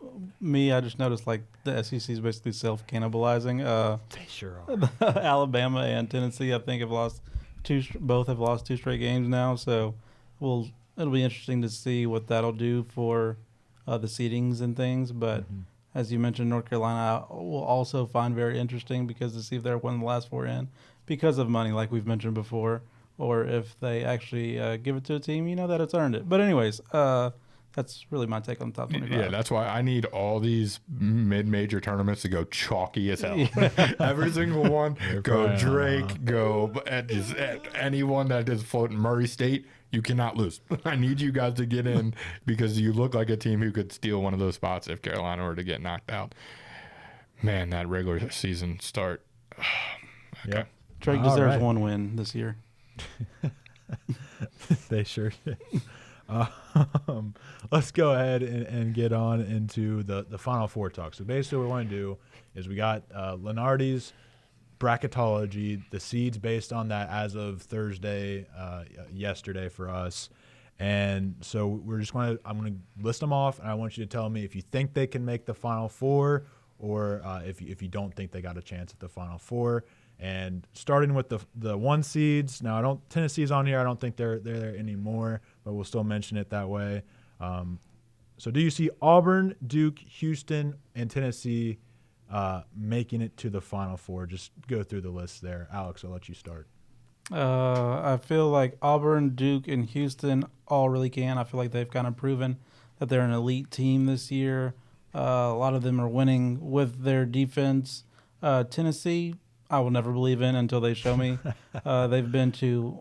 I just noticed like the SEC is basically self-cannibalizing. They sure are. Alabama and Tennessee, I think, both have lost 2 straight games now. So it'll be interesting to see what that'll do for the seedings and things. But as you mentioned, North Carolina will also find very interesting, because to see if they're one of the last 4 in because of money, like we've mentioned before, or if they actually give it to a team, that it's earned it. But anyways, that's really my take on the top 25. Yeah, that's why I need all these mid-major tournaments to go chalky as hell. Yeah. Every single one, go Drake, go at anyone that is floating Murray State. You cannot lose. I need you guys to get in, because you look like a team who could steal one of those spots if Carolina were to get knocked out. Man, that regular season start. Okay. Yep. Drake deserves 1 win this year. They sure did. Let's go ahead and get on into the Final Four talk. So basically what we want to do is we got Lenardi's bracketology, the seeds based on that as of Thursday, yesterday for us. And so I'm going to list them off, and I want you to tell me if you think they can make the Final Four, or if you don't think they got a chance at the Final Four. And starting with the 1 seeds. Now, Tennessee's on here. I don't think they're there anymore, but we'll still mention it that way. So do you see Auburn, Duke, Houston, and Tennessee making it to the Final Four? Just go through the list there. Alex, I'll let you start. I feel like Auburn, Duke, and Houston all really can. I feel like they've kind of proven that they're an elite team this year. A lot of them are winning with their defense. Tennessee, I will never believe in until they show me. They've been to,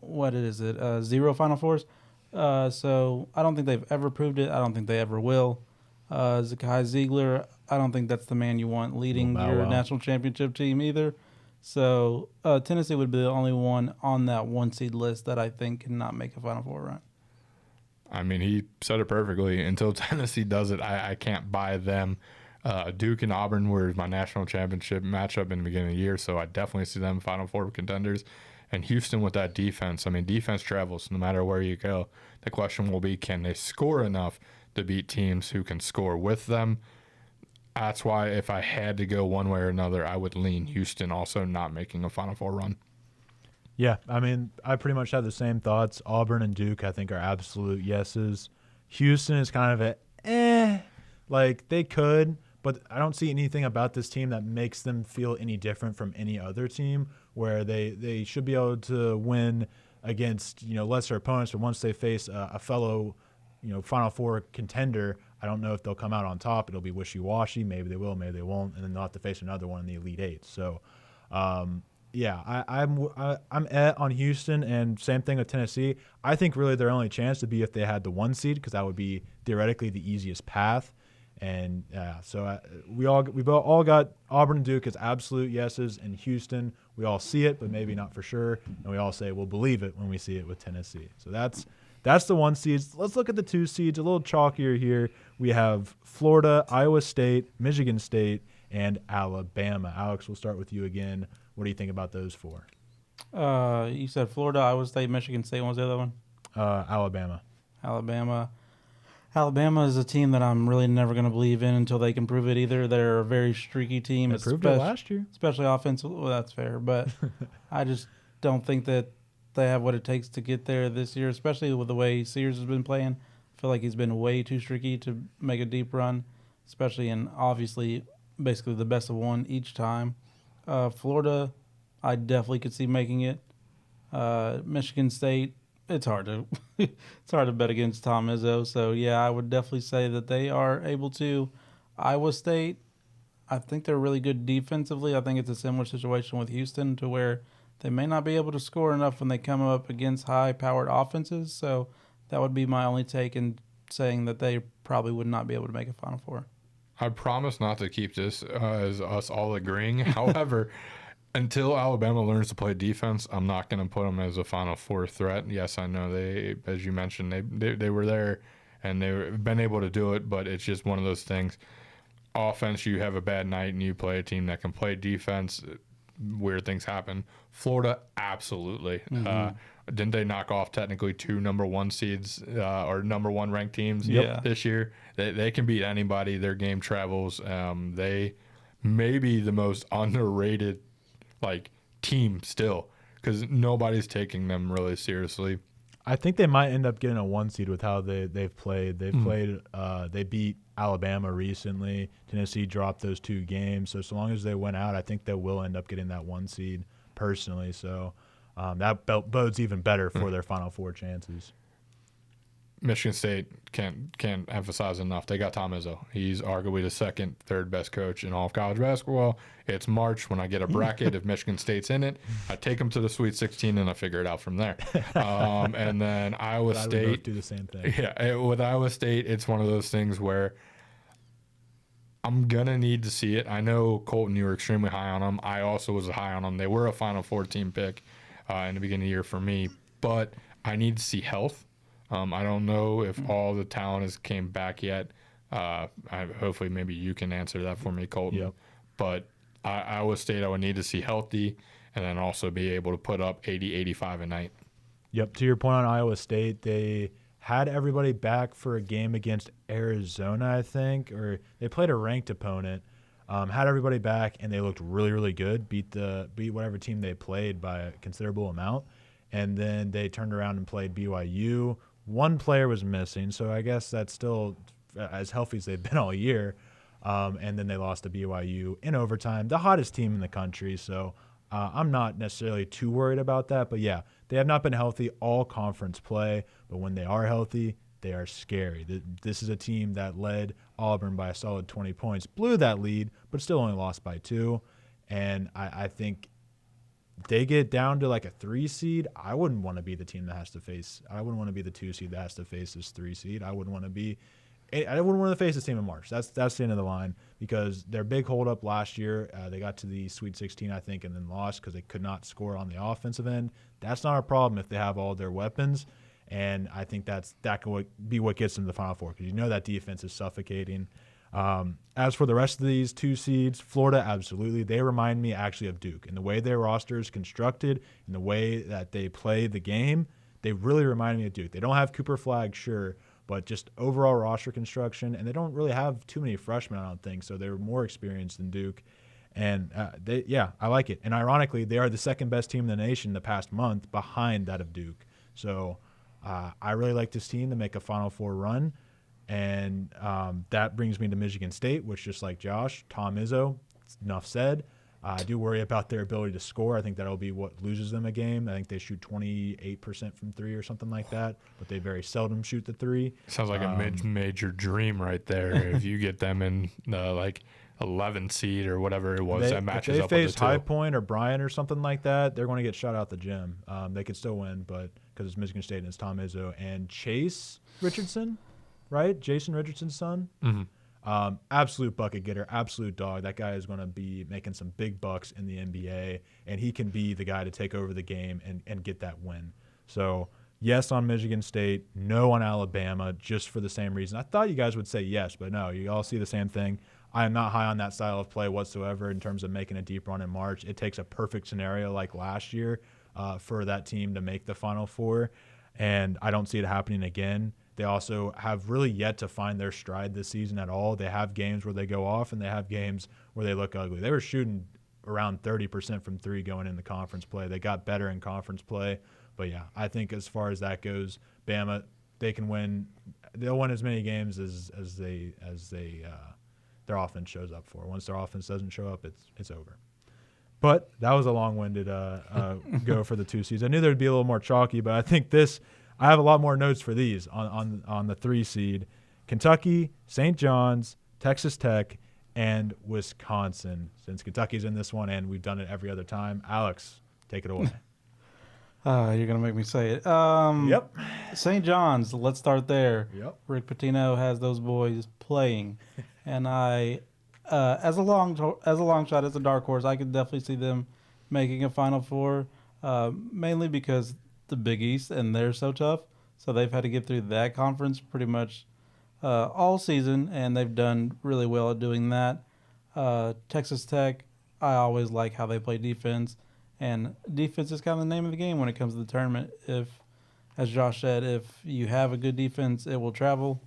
0 Final Fours. So I don't think they've ever proved it. I don't think they ever will. Zakai Ziegler, I don't think that's the man you want leading your national championship team either. So Tennessee would be the only one on that 1 seed list that I think cannot make a Final Four run. I mean, he said it perfectly. Until Tennessee does it, I can't buy them. Duke and Auburn were my national championship matchup in the beginning of the year, so I definitely see them Final Four contenders. And Houston with that defense, I mean, defense travels no matter where you go. The question will be, can they score enough to beat teams who can score with them? That's why if I had to go one way or another, I would lean Houston also not making a Final Four run. Yeah, I mean, I pretty much have the same thoughts. Auburn and Duke, I think, are absolute yeses. Houston is kind of like they could, but I don't see anything about this team that makes them feel any different from any other team, where they should be able to win against lesser opponents. But once they face a fellow Final Four contender, I don't know if they'll come out on top. It'll be wishy-washy. Maybe they will, maybe they won't, and then they'll have to face another one in the Elite Eight. So, I'm on Houston, and same thing with Tennessee. I think really their only chance would be if they had the 1 seed, because that would be theoretically the easiest path. And so we've all got Auburn and Duke as absolute yeses, and Houston we all see it, but maybe not for sure, and we all say we'll believe it when we see it with Tennessee. So that's the 1 seeds. Let's look at the 2 seeds. A little chalkier here. We have Florida, Iowa State, Michigan State, and Alabama. Alex, we'll start with you again. What do you think about those 4? You said Florida, Iowa State, Michigan State. What was the other one? Alabama. Alabama is a team that I'm really never going to believe in until they can prove it either. They're a very streaky team. They proved it last year. Especially offensively. Well, that's fair. But I just don't think that they have what it takes to get there this year, especially with the way Sears has been playing. I feel like he's been way too streaky to make a deep run, especially in obviously basically the best of 1 each time. Florida, I definitely could see making it. Michigan State, it's hard to bet against Tom Izzo. So yeah, I would definitely say that they are able to. Iowa State, I think they're really good defensively. I think it's a similar situation with Houston, to where they may not be able to score enough when they come up against high-powered offenses. So that would be my only take in saying that they probably would not be able to make a Final Four. I promise not to keep this as us all agreeing. However, until Alabama learns to play defense, I'm not going to put them as a Final Four threat. Yes, I know they, as you mentioned, they were there and they've been able to do it, but it's just one of those things. Offense, you have a bad night and you play a team that can play defense, weird things happen. Florida, absolutely. Didn't they knock off technically 2 number 1 seeds or number 1 ranked teams this year? They can beat anybody. Their game travels. They may be the most underrated team still, because nobody's taking them really seriously. I think they might end up getting a 1 seed with how they've played. They beat Alabama recently. Tennessee dropped those 2 games. So long as they went out, I think they will end up getting that 1 seed personally. So that bodes even better for their Final Four chances. Michigan State can't emphasize enough. They got Tom Izzo. He's arguably the second, third best coach in all of college basketball. It's March when I get a bracket. If Michigan State's in it, I take them to the Sweet 16 and I figure it out from there. And then Iowa State would do the same thing. Yeah, with Iowa State, it's one of those things where I'm gonna need to see it. I know Colton, you were extremely high on them. I also was high on them. They were a Final Four team pick in the beginning of the year for me, but I need to see health. I don't know if all the talent has came back yet. Hopefully, maybe you can answer that for me, Colton. Yep. But Iowa State, I would need to see healthy and then also be able to put up 80, 85 a night. Yep. To your point on Iowa State, they had everybody back for a game against Arizona, I think, or they played a ranked opponent. Had everybody back, and they looked really, really good. Beat whatever team they played by a considerable amount. And then they turned around and played BYU. 1 player was missing, so I guess that's still as healthy as they've been all year. And then they lost to BYU in overtime, the hottest team in the country. So I'm not necessarily too worried about that. But, yeah, they have not been healthy all conference play. But when they are healthy, they are scary. This is a team that led Auburn by a solid 20 points, blew that lead, but still only lost by 2. And I think they get down to like a 3 seed, I wouldn't want to be the team that has to face. I wouldn't want to be the 2 seed that has to face this 3 seed. I wouldn't want to face this team in March. That's the end of the line, because their big holdup last year, they got to the Sweet 16, I think, and then lost because they could not score on the offensive end. That's not a problem if they have all their weapons, and I think that could be what gets them to the Final Four, because that defense is suffocating. As for the rest of these 2 seeds, Florida, absolutely. They remind me actually of Duke. In the way their roster is constructed, in the way that they play the game, they really remind me of Duke. They don't have Cooper Flagg, sure, but just overall roster construction, and they don't really have too many freshmen, I don't think, so they're more experienced than Duke. And, I like it. And ironically, they are the second best team in the nation the past month behind that of Duke. So I really like this team to make a Final Four run. And that brings me to Michigan State, which, just like Josh, Tom Izzo, enough said. I do worry about their ability to score. I think that'll be what loses them a game. I think they shoot 28% from three or something like that, but they very seldom shoot the three. Sounds like a major dream right there. If you get them in like 11 seed or whatever it was that matches up with the two. If they face High Point or Bryant or something like that, they're going to get shut out the gym. They could still win, but because it's Michigan State and it's Tom Izzo and Chase Richardson, right? Jason Richardson's son. Mm-hmm. Absolute bucket getter, absolute dog. That guy is going to be making some big bucks in the NBA, and he can be the guy to take over the game and get that win. So, yes on Michigan State, no on Alabama, just for the same reason. I thought you guys would say yes, but no, you all see the same thing. I am not high on that style of play whatsoever in terms of making a deep run in March. It takes a perfect scenario like last year for that team to make the Final Four, and I don't see it happening again. They also have really yet to find their stride this season at all. They have games where they go off, and they have games where they look ugly. They were shooting around 30% from three going into conference play. They got better in conference play. But, yeah, I think as far as that goes, Bama, they can win. They'll win as many games as their offense shows up for. Once their offense doesn't show up, it's over. But that was a long-winded go for the 2 seeds. I knew there would be a little more chalky, but I think I have a lot more notes for these on the 3 seed. Kentucky, St. John's, Texas Tech, and Wisconsin. Since Kentucky's in this one and we've done it every other time. Alex, take it away. You're going to make me say it. Yep. St. John's, let's start there. Yep. Rick Pitino has those boys playing. And as a long shot, as a dark horse, I could definitely see them making a Final Four, mainly because the Big East and they're so tough. So they've had to get through that conference pretty much all season, and they've done really well at doing that. Texas Tech, I always like how they play defense, and defense is kind of the name of the game when it comes to the tournament. If, as Josh said, if you have a good defense, it will travel.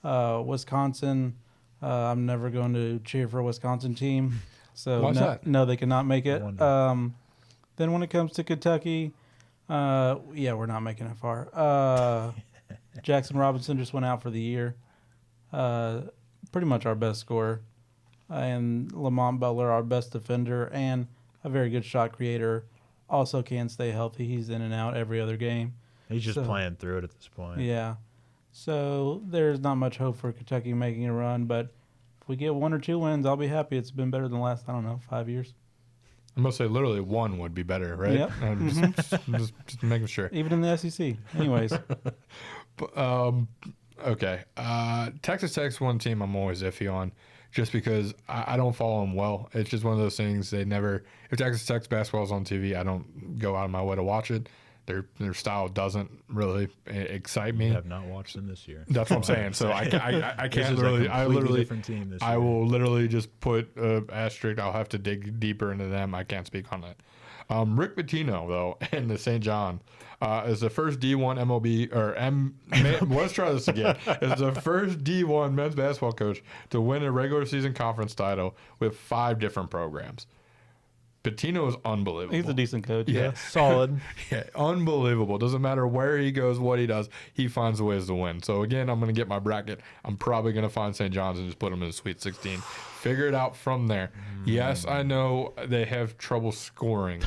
Wisconsin, I'm never going to cheer for a Wisconsin team. So no, they cannot make it. Then when it comes to Kentucky, we're not making it far. Jackson Robinson just went out for the year. Pretty much our best scorer. And Lamont Butler, our best defender and a very good shot creator, also can't stay healthy. He's in and out every other game. He's just playing through it at this point. Yeah. So there's not much hope for Kentucky making a run, but if we get 1 or 2 wins, I'll be happy. It's been better than the last, 5 years. I'm going to say literally 1 would be better, right? Yep. Just making sure. Even in the SEC. Anyways. Okay. Texas Tech's one team I'm always iffy on just because I don't follow them well. It's just one of those things if Texas Tech's basketball is on TV, I don't go out of my way to watch it. Their style doesn't really excite me. I have not watched them this year. That's what I'm saying. So I can't literally. I literally different team this year. I will literally just put asterisk. I'll have to dig deeper into them. I can't speak on that. Rick Pitino though, and the St. John is the first D1 MLB or let's try this again. Is the first D1 men's basketball coach to win a regular season conference title with 5 different programs. Pitino is unbelievable. He's a decent coach. Yeah, solid. Yeah, unbelievable. Doesn't matter where he goes, what he does, he finds ways to win. So again, I'm going to get my bracket. I'm probably going to find St. John's and just put them in the Sweet 16. Figure it out from there. Yes, I know they have trouble scoring.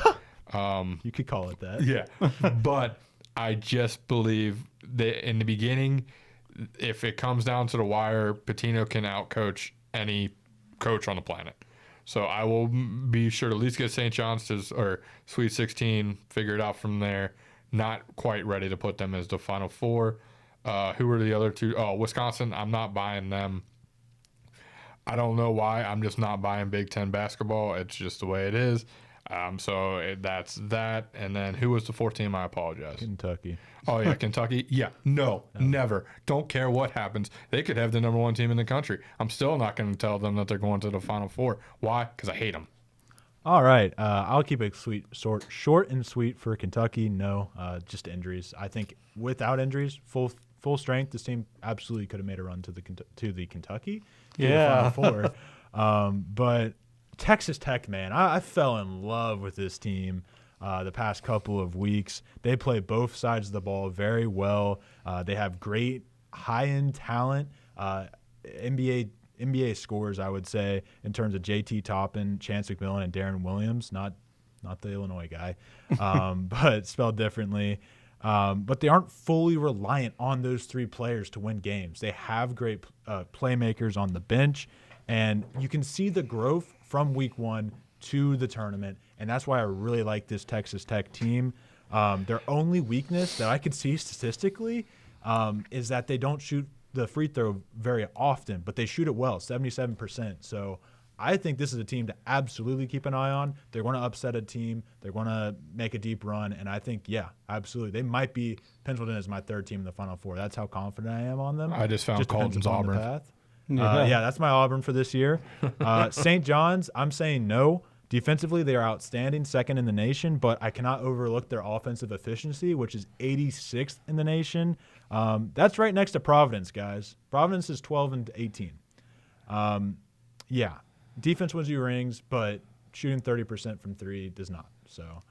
You could call it that. Yeah, but I just believe that in the beginning, if it comes down to the wire, Pitino can outcoach any coach on the planet. So I will be sure to at least get St. John's or Sweet 16, figure it out from there. Not quite ready to put them as the Final Four. Who were the other 2? Oh, Wisconsin, I'm not buying them. I don't know why. I'm just not buying Big Ten basketball. It's just the way it is. That's that. And then who was the 4th team? I apologize. Kentucky. Oh, yeah, Kentucky. Yeah, no, never. Don't care what happens. They could have the number 1 team in the country. I'm still not going to tell them that they're going to the Final Four. Why? Because I hate them. All right. I'll keep it short and sweet for Kentucky. No, just injuries. I think without injuries, full strength, this team absolutely could have made a run to the Kentucky. Yeah. The Final Four. But Texas Tech, man, I fell in love with this team the past couple of weeks. They play both sides of the ball very well. They have great high-end talent NBA scores, I would say, in terms of JT Toppin, Chance McMillan, and Darren Williams, not the Illinois guy, but spelled differently. But they aren't fully reliant on those three players to win games. They have great playmakers on the bench, and you can see the growth from week one to the tournament, and that's why I really like this Texas Tech team. Their only weakness that I could see statistically is that they don't shoot the free throw very often, but they shoot it well, 77%. So I think this is a team to absolutely keep an eye on. They're going to upset a team. They're going to make a deep run. And I think, yeah, absolutely. They might be penciled in as my third team in the Final Four. That's how confident I am on them. I just found Colton's Auburn. Yeah, that's my Auburn for this year. St. John's, I'm saying no. Defensively, they are outstanding, second in the nation, but I cannot overlook their offensive efficiency, which is 86th in the nation. That's right next to Providence, guys. Providence is 12-18. Yeah, defense wins you rings, but shooting 30% from three does not. So,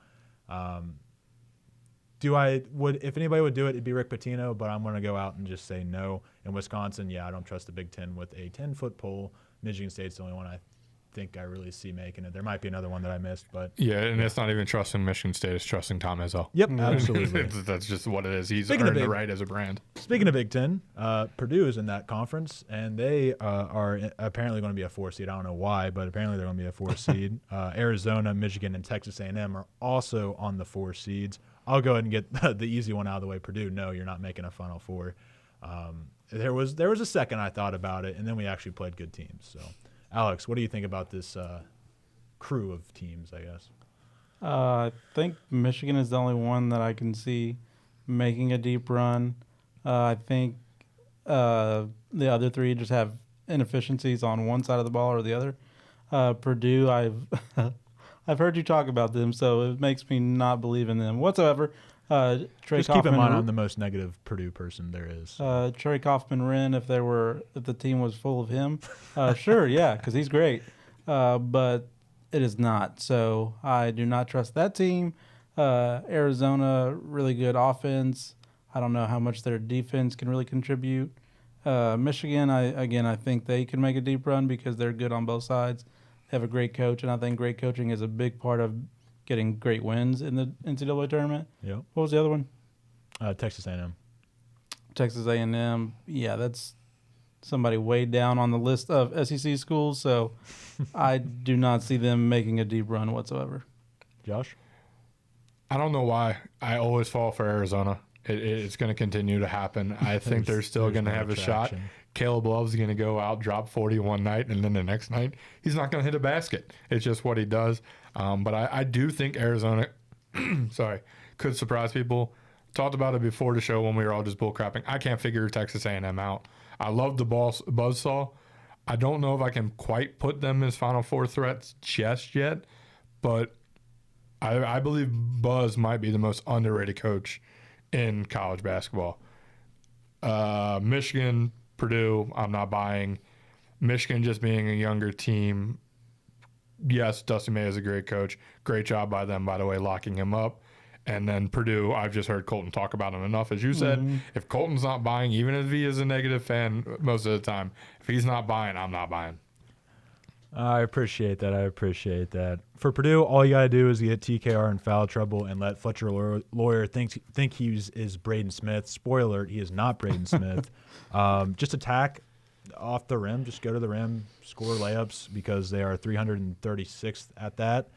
if anybody would do it, it'd be Rick Pitino, but I'm going to go out and just say no. In Wisconsin, yeah, I don't trust the Big Ten with a 10-foot pole. Michigan State's the only one I think I really see making it. There might be another one that I missed, but it's not even trusting Michigan State; it's trusting Tom Izzo. Yep, absolutely. That's just what it is. He's earned the right as a brand. Speaking of Big Ten, Purdue is in that conference, and they are apparently going to be a 4 seed. I don't know why, but apparently they're going to be a 4 seed. Arizona, Michigan, and Texas A&M are also on the 4 seeds. I'll go ahead and get the easy one out of the way. Purdue, no, you're not making a Final Four. There was a second I thought about it, and then we actually played good teams. So. Alex, what do you think about this crew of teams, I guess? I think Michigan is the only one that I can see making a deep run. I think the other three just have inefficiencies on one side of the ball or the other. Purdue, I've heard you talk about them, so it makes me not believe in them whatsoever. Just keep in mind I'm the most negative Purdue person there is. Trey Kaufman-Wren, if the team was full of him, sure, yeah, because he's great. But it is not. So I do not trust that team. Arizona, really good offense. I don't know how much their defense can really contribute. Michigan, I think they can make a deep run because they're good on both sides. They have a great coach, and I think great coaching is a big part of getting great wins in the NCAA tournament. Yep. What was the other one? Texas A&M. Texas A&M. Yeah, that's somebody way down on the list of SEC schools, so I do not see them making a deep run whatsoever. Josh? I don't know why. I always fall for Arizona. It's going to continue to happen. I think they're still going to have a shot. Caleb Love's going to go out, drop 40 one night, and then the next night he's not going to hit a basket. It's just what he does. But I do think Arizona could surprise people. Talked about it before the show when we were all just bullcrapping. I can't figure Texas A&M out. I love the buzzsaw. I don't know if I can quite put them as Final Four threats just yet, but I believe Buzz might be the most underrated coach in college basketball. Michigan, Purdue, I'm not buying. Michigan just being a younger team. Yes, Dusty May is a great coach. Great job by them, by the way, locking him up. And then Purdue, I've just heard Colton talk about him enough. As you said, if Colton's not buying, even if he is a negative fan most of the time, if he's not buying, I'm not buying. I appreciate that. For Purdue, all you got to do is get TKR in foul trouble and let Fletcher Lawyer think he is Braden Smith. Spoiler alert, he is not Braden Smith. Just attack off the rim. Just go to the rim, score layups because they are 336th at that.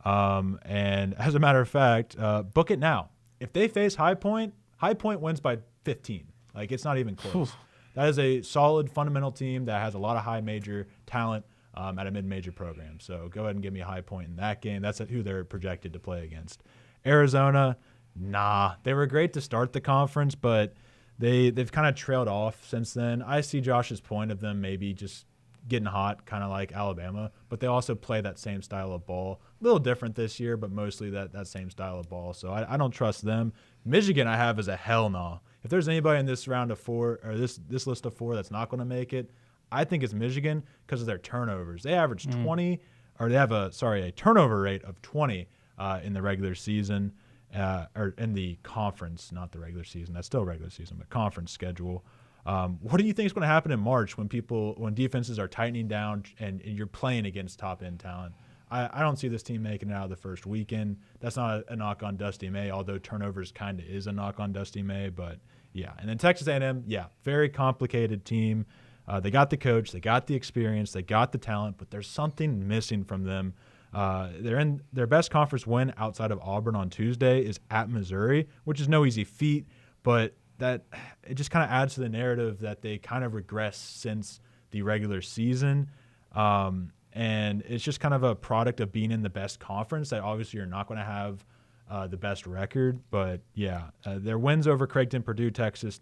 And as a matter of fact, book it now. If they face High Point wins by 15. Like, it's not even close. That is a solid fundamental team that has a lot of high major talent at a mid-major program. So go ahead and give me a High Point in that game. That's who they're projected to play against. Arizona, nah. They were great to start the conference, but they've kind of trailed off since then. I see Josh's point of them maybe just getting hot, kind of like Alabama, but they also play that same style of ball. A little different this year, but mostly that same style of ball. So I don't trust them. Michigan I have as a hell no. If there's anybody in this round of four or this list of four that's not going to make it, I think it's Michigan because of their turnovers. They average 20, or they have a turnover rate of 20 in the regular season, or in the conference, not the regular season. That's still regular season, but conference schedule. What do you think is going to happen in March when defenses are tightening down and you're playing against top-end talent? I don't see this team making it out of the first weekend. That's not a knock on Dusty May, although turnovers kind of is a knock on Dusty May. But, yeah. And then Texas A&M, very complicated team. They got the coach. They got the experience. They got the talent. But there's something missing from them. They're in their best conference win outside of Auburn on Tuesday is at Missouri, which is no easy feat. But that it just kind of adds to the narrative that they kind of regress since the regular season. And it's just kind of a product of being in the best conference that obviously you're not going to have the best record. But, their wins over Creighton, Purdue, Texas,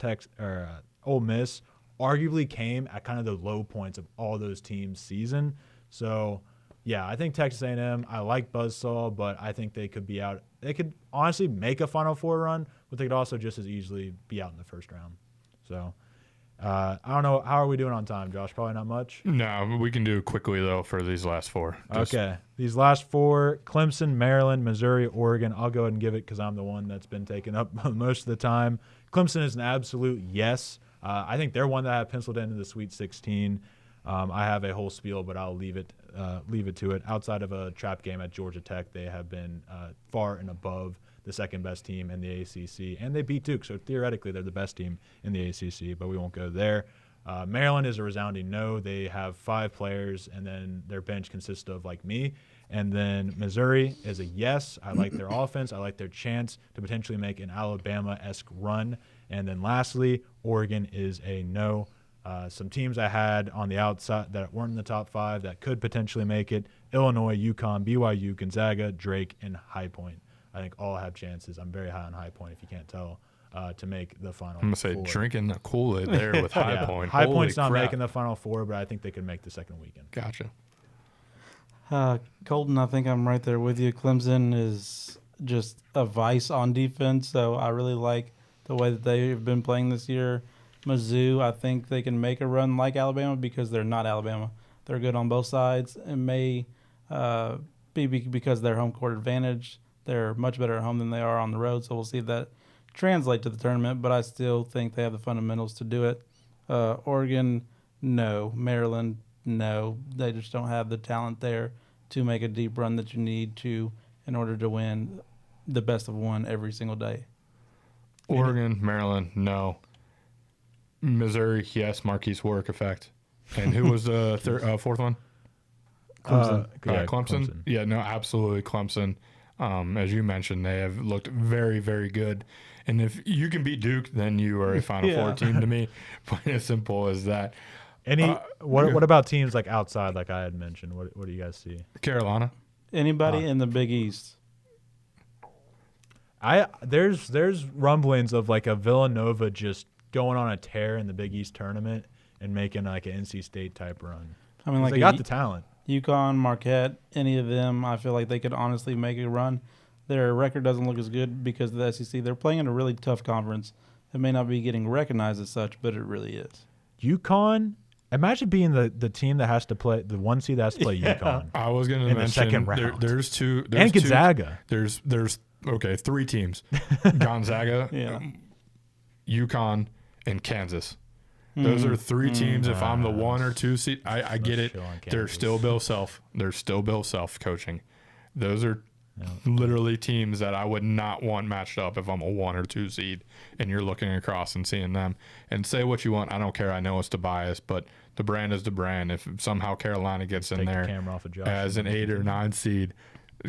Ole Miss arguably came at kind of the low points of all those teams' season. So, I think Texas A&M, I like Buzzsaw, but I think they could be out. They could honestly make a Final Four run, but they could also just as easily be out in the first round. So, I don't know. How are we doing on time, Josh? Probably not much. No, we can do quickly, though, for these last four. Okay. These last four, Clemson, Maryland, Missouri, Oregon. I'll go ahead and give it because I'm the one that's been taken up most of the time. Clemson is an absolute yes. I think they're one that I have penciled into the Sweet 16. I have a whole spiel, but I'll leave it to it. Outside of a trap game at Georgia Tech, they have been far and above the second-best team in the ACC, and they beat Duke, so theoretically they're the best team in the ACC, but we won't go there. Maryland is a resounding no. They have 5 players, and then their bench consists of, like me. And then Missouri is a yes. I like their offense. I like their chance to potentially make an Alabama-esque run. And then lastly, Oregon is a no. Some teams I had on the outside that weren't in the top 5 that could potentially make it: Illinois, UConn, BYU, Gonzaga, Drake, and High Point. I think all have chances. I'm very high on High Point, if you can't tell, to make the Final Four. I'm going to say drinking the Kool-Aid there with High Point. High Point's not making the Final Four, but I think they could make the second weekend. Gotcha. Colton, I think I'm right there with you. Clemson is just a vice on defense, so I really like the way that they've been playing this year. Mizzou, I think they can make a run like Alabama because they're not Alabama. They're good on both sides. It may be because of their home court advantage. They're much better at home than they are on the road, so we'll see if that translate to the tournament, but I still think they have the fundamentals to do it. Oregon, no. Maryland, no. They just don't have the talent there to make a deep run that you need to in order to win the best of one every single day. Oregon, Maryland, no. Missouri, yes. Marquise work effect. And who was the fourth one? Clemson. Clemson. Yeah, no, absolutely Clemson. As you mentioned, they have looked very, very good. And if you can beat Duke, then you are a Final Four team to me. Plain as simple as that. What about teams like outside, like I had mentioned? What do you guys see? Carolina. Anybody in the Big East? There's rumblings of like a Villanova just going on a tear in the Big East tournament and making like an NC State type run. I mean, like they got the talent. UConn, Marquette, any of them, I feel like they could honestly make a run. Their record doesn't look as good because of the SEC. They're playing in a really tough conference. It may not be getting recognized as such, but it really is. UConn, imagine being the team that has to play, the 1 seed that has to play UConn. I was going to mention the second round. There's two. And Gonzaga. There's 3 teams. Gonzaga, UConn, and Kansas. Those are 3 teams. If I'm the 1 or 2 seed, I get it. They're still Bill Self. They're still Bill Self coaching. Those are literally teams that I would not want matched up if I'm a 1 or 2 seed and you're looking across and seeing them. And say what you want. I don't care. I know it's the bias, but the brand is the brand. If somehow Carolina gets in there as an 8 or 9 seed,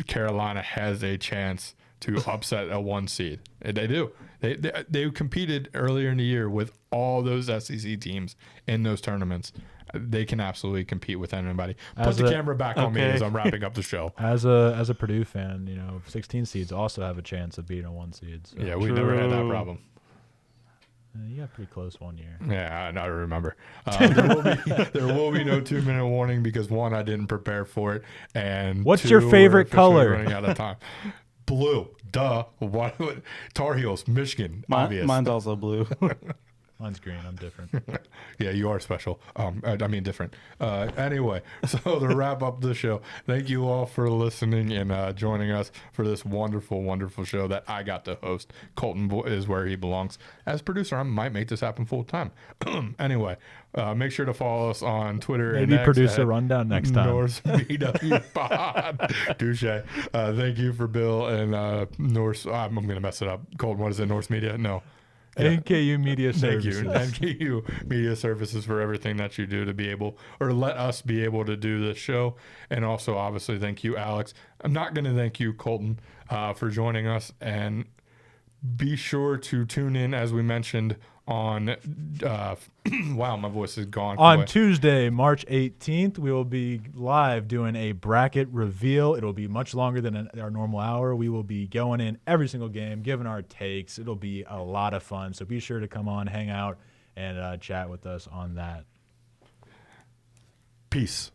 Carolina has a chance to upset a 1 seed. They do. They competed earlier in the year with all those SEC teams in those tournaments. They can absolutely compete with anybody. Put the camera back on me as I'm wrapping up the show. As a Purdue fan, 16 seeds also have a chance of beating a 1 seed. So. Yeah, we never had that problem. You got pretty close one year. Yeah, I remember. There will be no 2-minute warning because 1, I didn't prepare for it, and what's 2, your favorite color? Running out of time. Blue. Duh. What? Tar Heels, Michigan. Obvious. Mine's also blue. Mine's green. I'm different. Yeah, you are special. I mean, different. Anyway, so to wrap up the show, thank you all for listening and joining us for this wonderful, wonderful show that I got to host. Colton is where he belongs. As producer, I might make this happen full time. Anyway, make sure to follow us on Twitter. Maybe and X producer at rundown next time. Norse BW Pod. Touche. Thank you for Bill and Norse. I'm going to mess it up. Colton, what is it? Norse Media? No. Yeah. NKU Media Thank Services. you. NKU Media Services for everything that you do to be able, or let us be able to do this show. And also, obviously, thank you, Alex. I'm not going to thank you, Colton, for joining us. And be sure to tune in, as we mentioned, on, wow, my voice is gone. On Tuesday, March 18th, we will be live doing a bracket reveal. It'll be much longer than our normal hour. We will be going in every single game, giving our takes. It'll be a lot of fun. So be sure to come on, hang out, and chat with us on that. Peace.